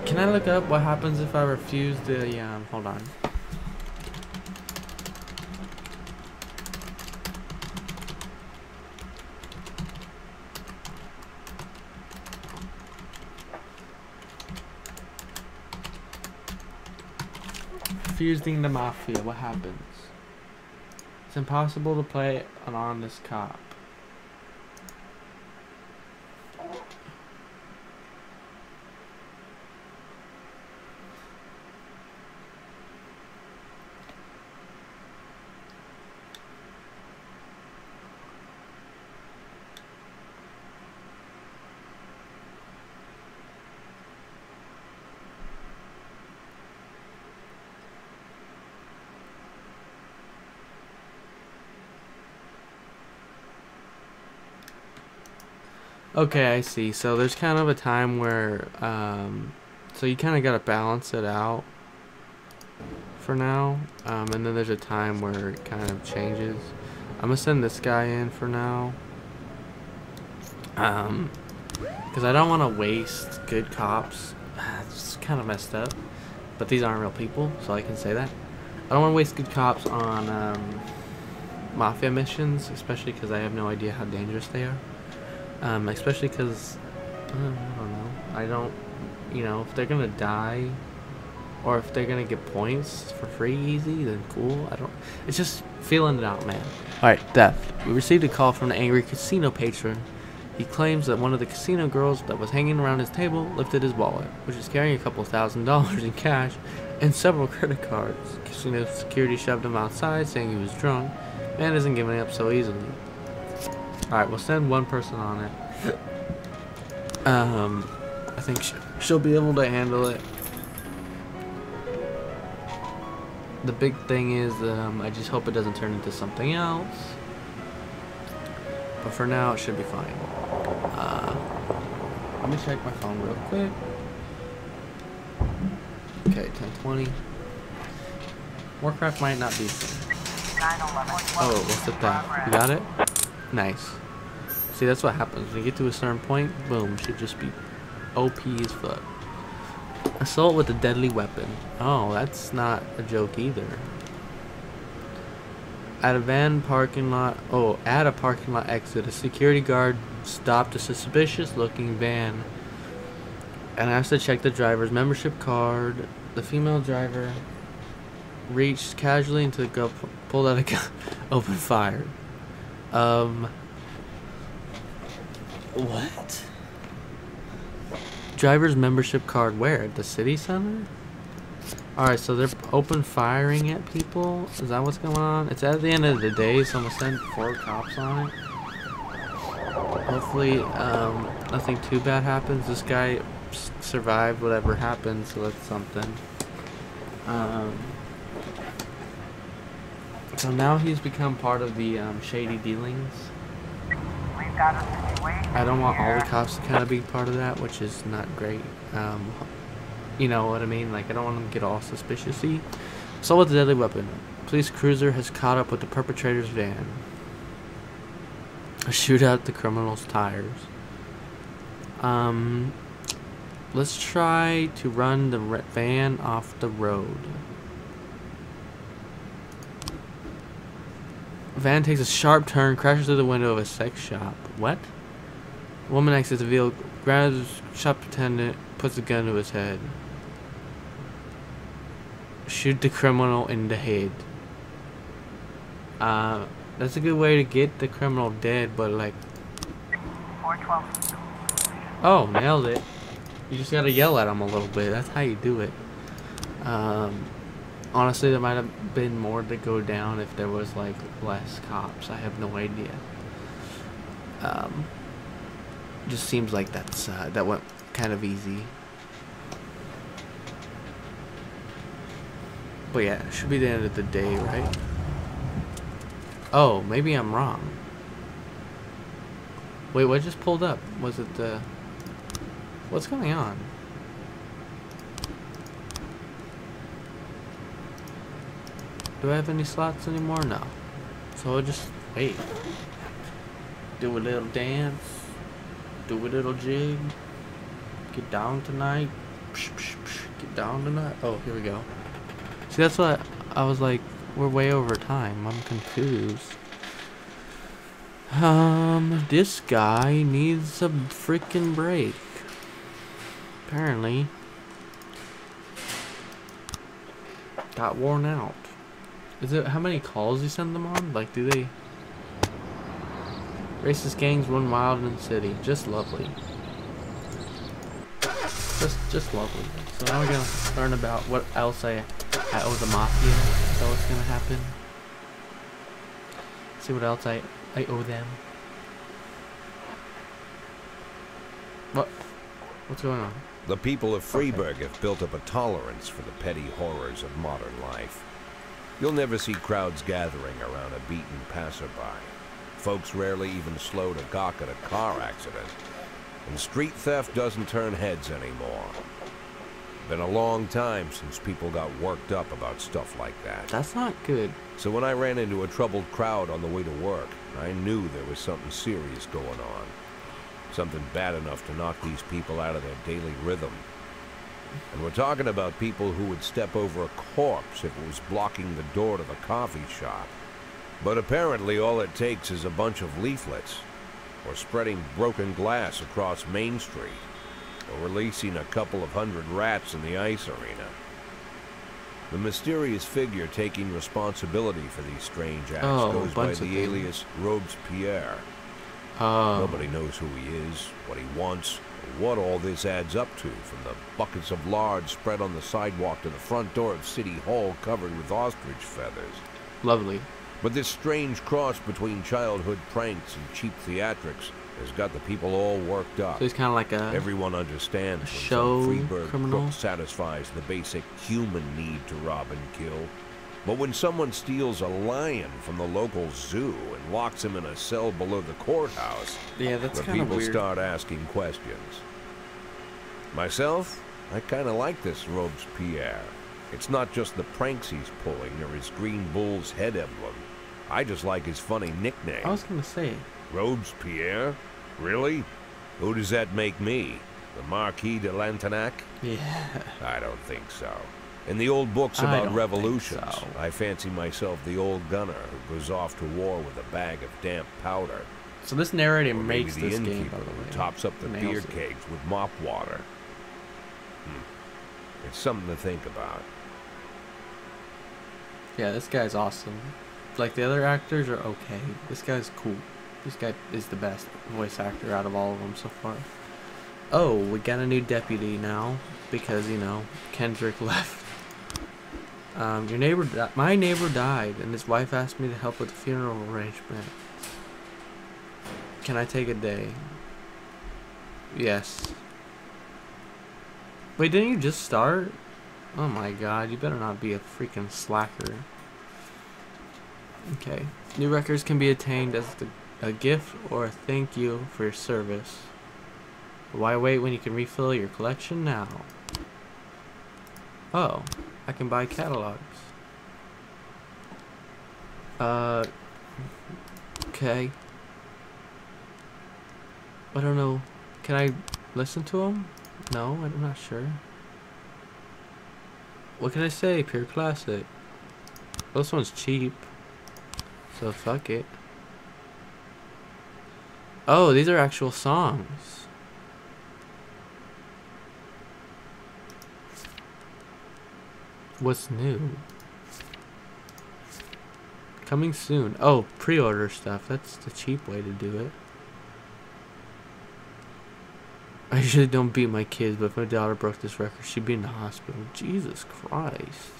Can I look up what happens if I refuse the? Hold on. Refusing the mafia, what happens? It's impossible to play an honest cop. Okay, I see. So there's kind of a time where So you kind of got to balance it out for now. And then there's a time where it kind of changes. I'm going to send this guy in for now. Because I don't want to waste good cops. It's kind of messed up. But these aren't real people, so I can say that. I don't want to waste good cops on mafia missions, especially because I have no idea how dangerous they are. Especially because, I don't know. I don't, you know, if they're going to die, or if they're going to get points for free easy, then cool. It's just feeling it out, man. Alright, Death. We received a call from an angry casino patron. He claims that one of the casino girls that was hanging around his table lifted his wallet, which is carrying a couple $1,000s in cash and several credit cards. Casino security shoved him outside, saying he was drunk. Man isn't giving up so easily. Alright, we'll send one person on it. I think she'll be able to handle it. The big thing is, I just hope it doesn't turn into something else. But for now, it should be fine. Let me check my phone real quick. Okay, 10:20. Warcraft might not be soon. Oh, what's the theft? You got it? Nice. See, that's what happens. When you get to a certain point, boom, should just be OP as fuck. Assault with a deadly weapon. Oh, that's not a joke either. At a van parking lot. Oh, at a parking lot exit, a security guard stopped a suspicious looking van and asked to check the driver's membership card. The female driver reached casually into the gun, pulled out a gun, opened fire. What? Driver's membership card where? At the city center? Alright, so they're open firing at people? Is that what's going on? It's at the end of the day, so I'm gonna send 4 cops on it. Hopefully, nothing too bad happens. This guy survived whatever happened, so that's something. So now he's become part of the shady dealings. I don't want all the cops to kind of be part of that, which is not great. You know what I mean? Like, I don't want them to get all suspicious-y. Assault with a deadly weapon. Police cruiser has caught up with the perpetrator's van. A shootout at the criminal's tires. Let's try to run the van off the road. Van takes a sharp turn, crashes through the window of a sex shop. What? Woman exits the vehicle, grabs shop attendant, puts a gun to his head. Shoot the criminal in the head. That's a good way to get the criminal dead, but like... 412. Oh, nailed it. You just gotta yell at him a little bit. That's how you do it. Honestly, there might have been more to go down if there was like less cops. I have no idea. Just seems like that went kind of easy. But yeah, it should be the end of the day, right? Oh, maybe I'm wrong. Wait, what just pulled up? Was it the... What's going on? Do I have any slots anymore? No. So I'll just wait. Do a little dance. Do a little jig. Get down tonight. Get down tonight. Oh, here we go. See, that's what I was like, we're way over time. I'm confused. This guy needs a freaking break. Apparently. Got worn out. Is it how many calls you send them on? Like, do they... Racist gangs run wild in the city. Just lovely. Just lovely. So now we're gonna learn about what else I owe the mafia. Is that what's gonna happen? See what else I owe them. What's going on? The people of Freeburg have built up a tolerance for the petty horrors of modern life. You'll never see crowds gathering around a beaten passerby. Folks rarely even slow to gawk at a car accident. And street theft doesn't turn heads anymore. Been a long time since people got worked up about stuff like that. That's not good. So when I ran into a troubled crowd on the way to work, I knew there was something serious going on. Something bad enough to knock these people out of their daily rhythm. And we're talking about people who would step over a corpse if it was blocking the door to the coffee shop. But apparently all it takes is a bunch of leaflets, or spreading broken glass across Main Street, or releasing a couple of hundred rats in the ice arena. The mysterious figure taking responsibility for these strange acts goes by the alias Robespierre. Nobody knows who he is, what he wants, or what all this adds up to, from the buckets of lard spread on the sidewalk to the front door of City Hall covered with ostrich feathers. Lovely. But this strange cross between childhood pranks and cheap theatrics has got the people all worked up. So he's kind of like a Everyone understands when show some freebird criminal crook satisfies the basic human need to rob and kill. But when someone steals a lion from the local zoo and locks him in a cell below the courthouse, yeah, that's the kind of people weird. start asking questions. Myself, I kind of like this Robespierre. It's not just the pranks he's pulling or his green bull's head emblem. I just like his funny nickname. I was gonna say Robespierre? Really? Who does that make me? The Marquis de Lantenac? Yeah. I don't think so. In the old books I about don't revolutions, think so. I fancy myself the old gunner who goes off to war with a bag of damp powder. So this narrator Or maybe makes the this game, innkeeper by the who way. tops up the Nails beer it. kegs with mop water. It's something to think about. Yeah, this guy's awesome. Like, the other actors are okay. This guy's cool. This guy is the best voice actor out of all of them so far. Oh, we got a new deputy now because, you know, Kendrick left. My neighbor died, and his wife asked me to help with the funeral arrangement. Can I take a day? Yes. Wait, didn't you just start? Oh my god, you better not be a freaking slacker. Okay. New records can be attained as a gift or a thank you for your service. Why wait when you can refill your collection now? Oh, I can buy catalogs. Okay. I don't know. Can I listen to them? No, I'm not sure. What can I say? Pure classic. Well, this one's cheap. So fuck it. Oh, these are actual songs. What's new? Coming soon. Oh, pre-order stuff. That's the cheap way to do it. I usually don't beat my kids, but if my daughter broke this record, she'd be in the hospital. Jesus Christ.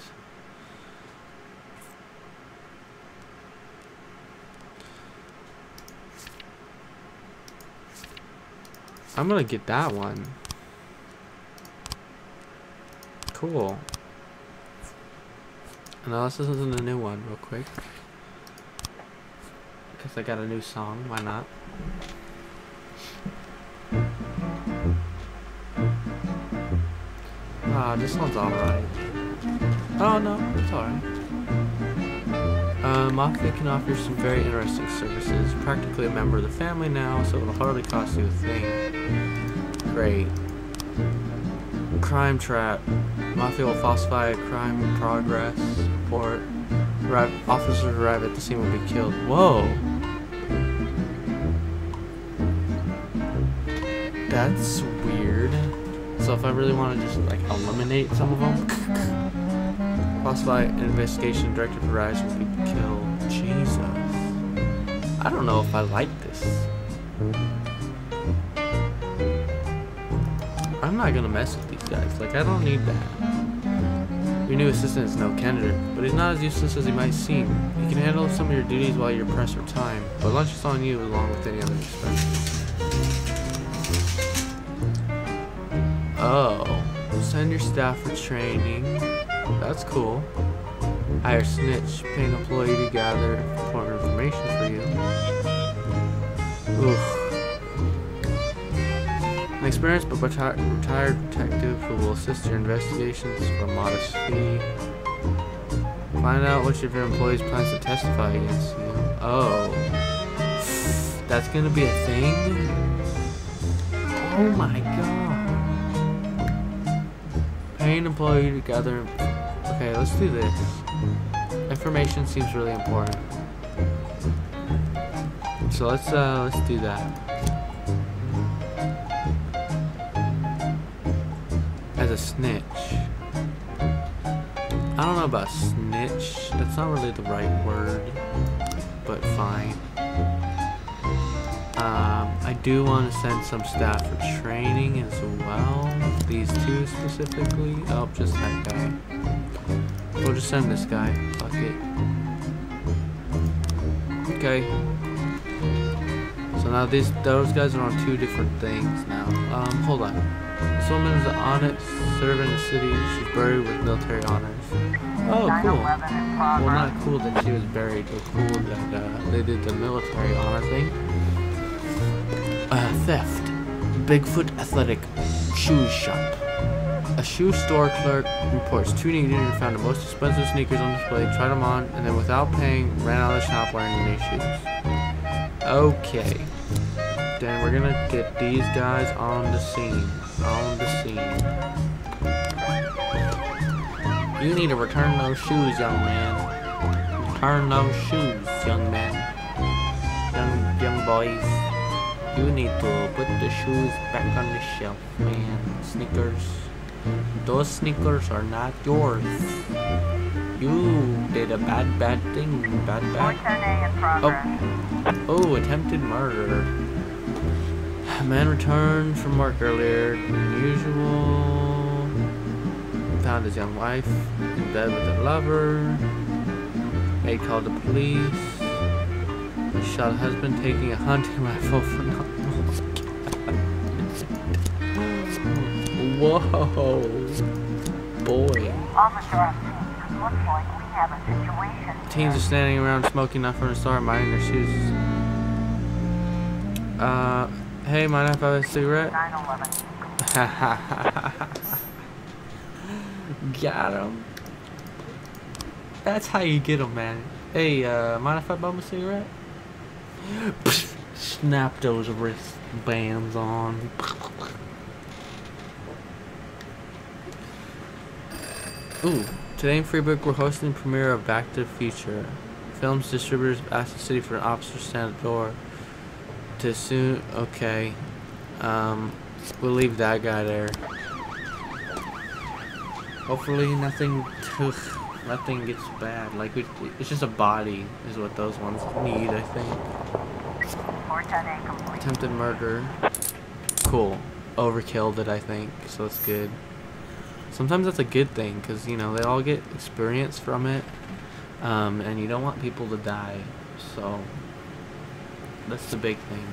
I'm gonna get that one. Cool. Now let's listen to the new one real quick. Because I got a new song, why not? Ah, this one's alright. Oh no, it's alright. Mafia can offer some very interesting services. Practically a member of the family now, so it'll hardly cost you a thing. Great. Crime trap. Mafia will falsify a crime in progress. Report. Officers arrive at the scene will be killed. Whoa. That's weird. So if I really want to just like eliminate some of them, falsify an investigation directed for Rise will be killed. Jesus. I don't know if I like this. I'm not gonna mess with these guys. Like, I don't need that. Your new assistant is no Kendrick, but he's not as useless as he might seem. He can handle some of your duties while you're pressed for time, but lunch is on you along with any other expenses. Oh, send your staff for training. That's cool. Hire snitch, pay an employee to gather important information for you. Oof. experienced but retired detective who will assist your investigations for a modest fee. Find out which of your employees plans to testify against you. Oh. That's gonna be a thing? Oh my god. Pay an employee to gather... Okay, let's do this. Information seems really important. So let's do that. As a snitch. I don't know about snitch. That's not really the right word. But fine. I do want to send some staff for training as well. These two specifically. Oh, just that guy. We'll just send this guy. Fuck it. Okay. So now those guys are on two different things now. Hold on. This woman is an honest servant in the city. She's buried with military honors. Oh, cool. Well, not cool that she was buried, but cool that they did the military honor thing. Theft. Bigfoot Athletic Shoe Shop. A shoe store clerk reports 2 teenagers found the most expensive sneakers on display, tried them on, and then without paying, ran out of the shop wearing new shoes. Okay. Then we're gonna get these guys on the scene. On the scene. You need to return those shoes, young man. Return those shoes, young man. Young boys. You need to put the shoes back on the shelf, man. Sneakers. Those sneakers are not yours. You did a bad thing. Bad. Oh, attempted murder. A man returned from work earlier than usual. Found his young wife in bed with a lover. Maid called the police. Shot husband taking a hunting rifle for not. Whoa, boy. Teens are standing around smoking up from the store, minding their shoes. Hey, mind if I have a cigarette? 9/11. Got him. That's how you get them, man. Hey, mind if I bum a cigarette? Snap those wristbands on. Ooh, today in Freeburg we're hosting the premiere of Back to the Future. Film's distributors asked the city for an officer to stand at the door. To soon, okay. We'll leave that guy there. Hopefully nothing gets bad. Like it's just a body is what those ones need, I think. Attempted murder. Cool. Overkilled it, I think. So it's good. Sometimes that's a good thing because you know they all get experience from it, and you don't want people to die. So that's the big thing.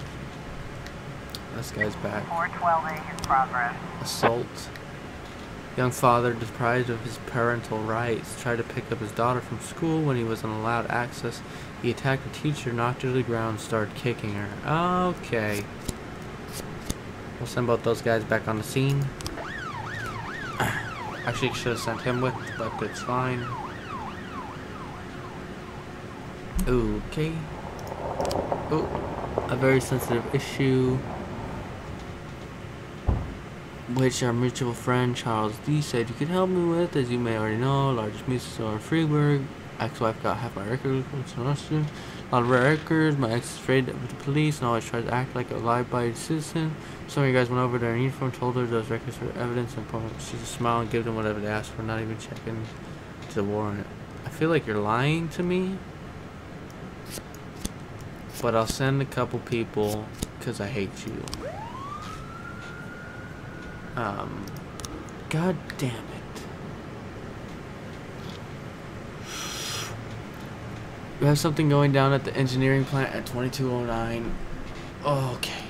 This guy's back. 412A in progress. Assault. Young father, deprived of his parental rights, tried to pick up his daughter from school when he wasn't allowed access. He attacked a teacher, knocked her to the ground, and started kicking her. Okay. We'll send both those guys back on the scene. Actually, should have sent him with, but it's fine. Okay. Oh, a very sensitive issue, which our mutual friend Charles D said you could help me with. As you may already know, largest music store in Freeburg. Ex-wife got half my records. A lot of rare records. My ex is afraid of the police and always tries to act like a law-abiding citizen. Some of you guys went over there in uniform, told her those records were evidence, and she just smiled and gave them whatever they asked for, not even checking to the warrant. I feel like you're lying to me, but I'll send a couple people because I hate you. God damn it. We have something going down at the engineering plant at 2209. Oh, okay.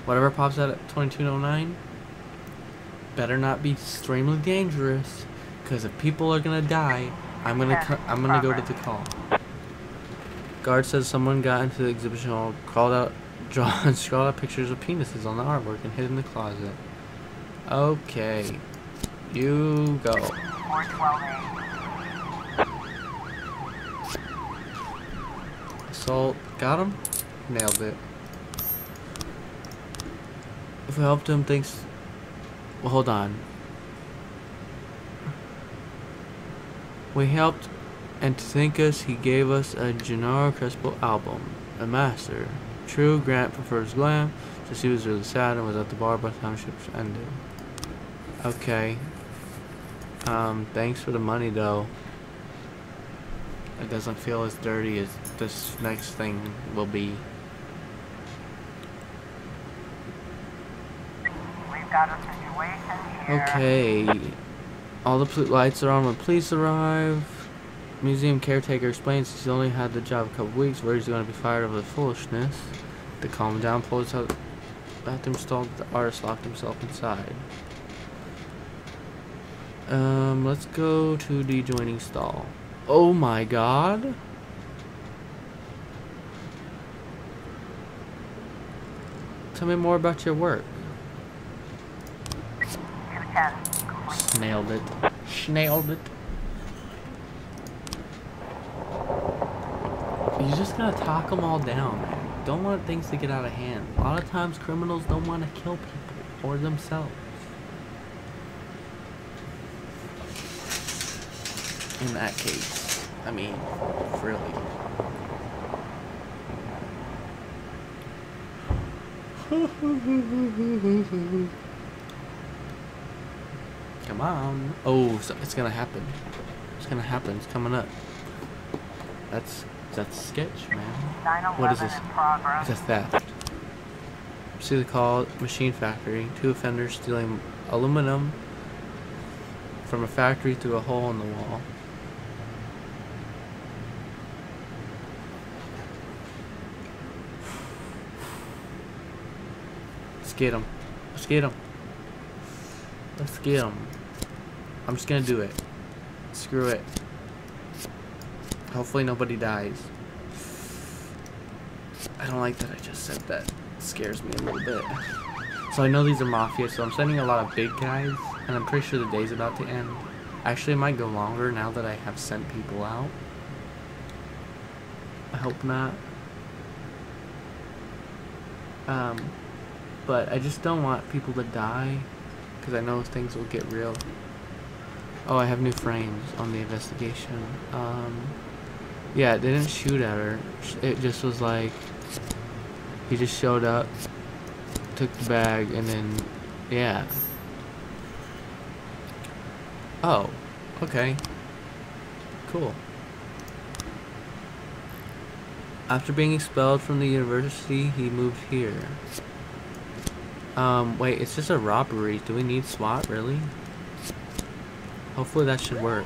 Whatever pops out at 2209 better not be extremely dangerous, because if people are gonna die, I'm gonna go to the call. Guard says someone got into the exhibition hall, crawled out Draw out pictures of penises on the artwork and hid in the closet. Okay. You go. 412A. Assault. Got him? Nailed it. If we helped him, thanks. Well, hold on. We helped, and to thank us, he gave us a Gennaro Crespo album. A master. True, Grant prefers glam. Just he was really sad and was at the bar by the time ships ended. Okay. Thanks for the money, though. It doesn't feel as dirty as this next thing will be. We've got a situation here. Okay. All the lights are on when police arrive. Museum caretaker explains he's only had the job a couple weeks, where he's going to be fired over the foolishness. To calm him down, police out the bathroom stall. The artist locked himself inside. Let's go to the joining stall. Oh my god. Tell me more about your work. 210. Nailed it. Nailed it. You just gotta talk them all down, man. Don't want things to get out of hand. A lot of times criminals don't want to kill people or themselves. In that case, I mean, really. Come on. Oh, so it's gonna happen. It's gonna happen. It's coming up. That's sketch, man. 911 What is this? in progress. It's a theft. See the call, machine factory. 2 offenders stealing aluminum from a factory through a hole in the wall. Let's get him. Let's get him. Let's get him. I'm just gonna do it. Screw it. Hopefully nobody dies. I don't like that I just said that. It scares me a little bit. So I know these are mafia, so I'm sending a lot of big guys, and I'm pretty sure the day's about to end. Actually, it might go longer now that I have sent people out. I hope not. But I just don't want people to die, because I know things will get real. Oh, I have new frames on the investigation. Yeah, they didn't shoot at her. It just was like, he just showed up, took the bag, and then, yeah. Oh, okay. Cool. After being expelled from the university, he moved here. Wait, it's just a robbery. Do we need SWAT, really? Hopefully that should work.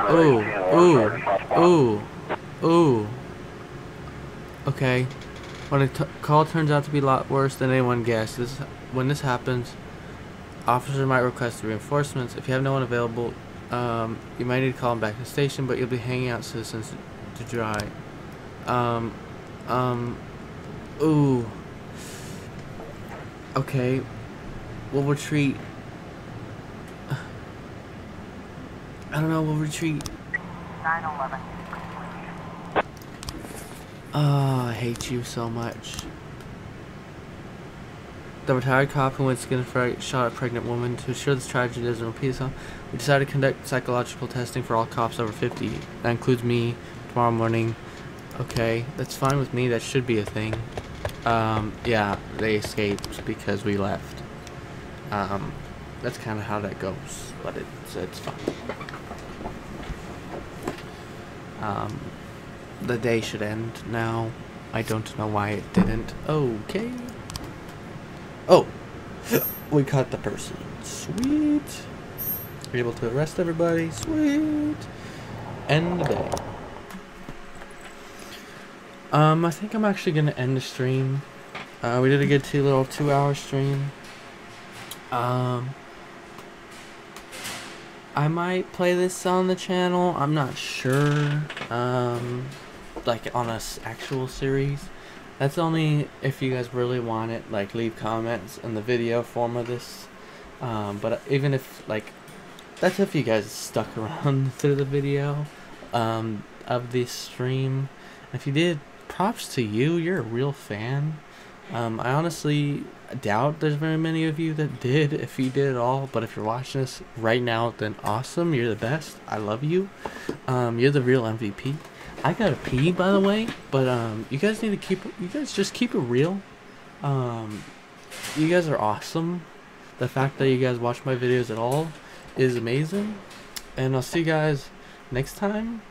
Ooh. Okay. When a call turns out to be a lot worse than anyone guessed, when this happens, officers might request reinforcements. If you have no one available, you might need to call them back to the station, but you'll be hanging out citizens to dry. Ooh. Okay. We'll retreat. I don't know, we'll retreat. 911. Oh, I hate you so much. The retired cop who went skin fright shot a pregnant woman. To ensure this tragedy doesn't repeat itself, we decided to conduct psychological testing for all cops over 50. That includes me tomorrow morning. Okay, that's fine with me. That should be a thing. Yeah, they escaped because we left. That's kind of how that goes, but it's fine. The day should end now. I don't know why it didn't. Okay. Oh, we caught the person. Sweet. We're able to arrest everybody. Sweet. End the day. I think I'm actually gonna end the stream. We did a good 2-hour stream. I might play this on the channel. I'm not sure. Like on a actual series. That's only if you guys really want it. Like, leave comments in the video form of this. But even if, like, that's if you guys stuck around through the video of this stream. If you did, props to you. You're a real fan. I honestly doubt there's very many of you that did, if you did at all. But if you're watching this right now, then awesome. You're the best. I love you. You're the real MVP. I gotta pee, by the way, but you guys just keep it real. You guys are awesome. The fact that you guys watch my videos at all is amazing. And I'll see you guys next time,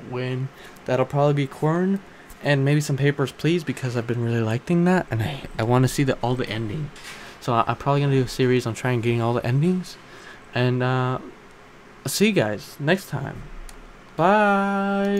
when that'll probably be corn and maybe some Papers, Please, because I've been really liking that, and I want to see all the endings. So I'm probably gonna do a series on trying getting all the endings. And I'll see you guys next time. Bye.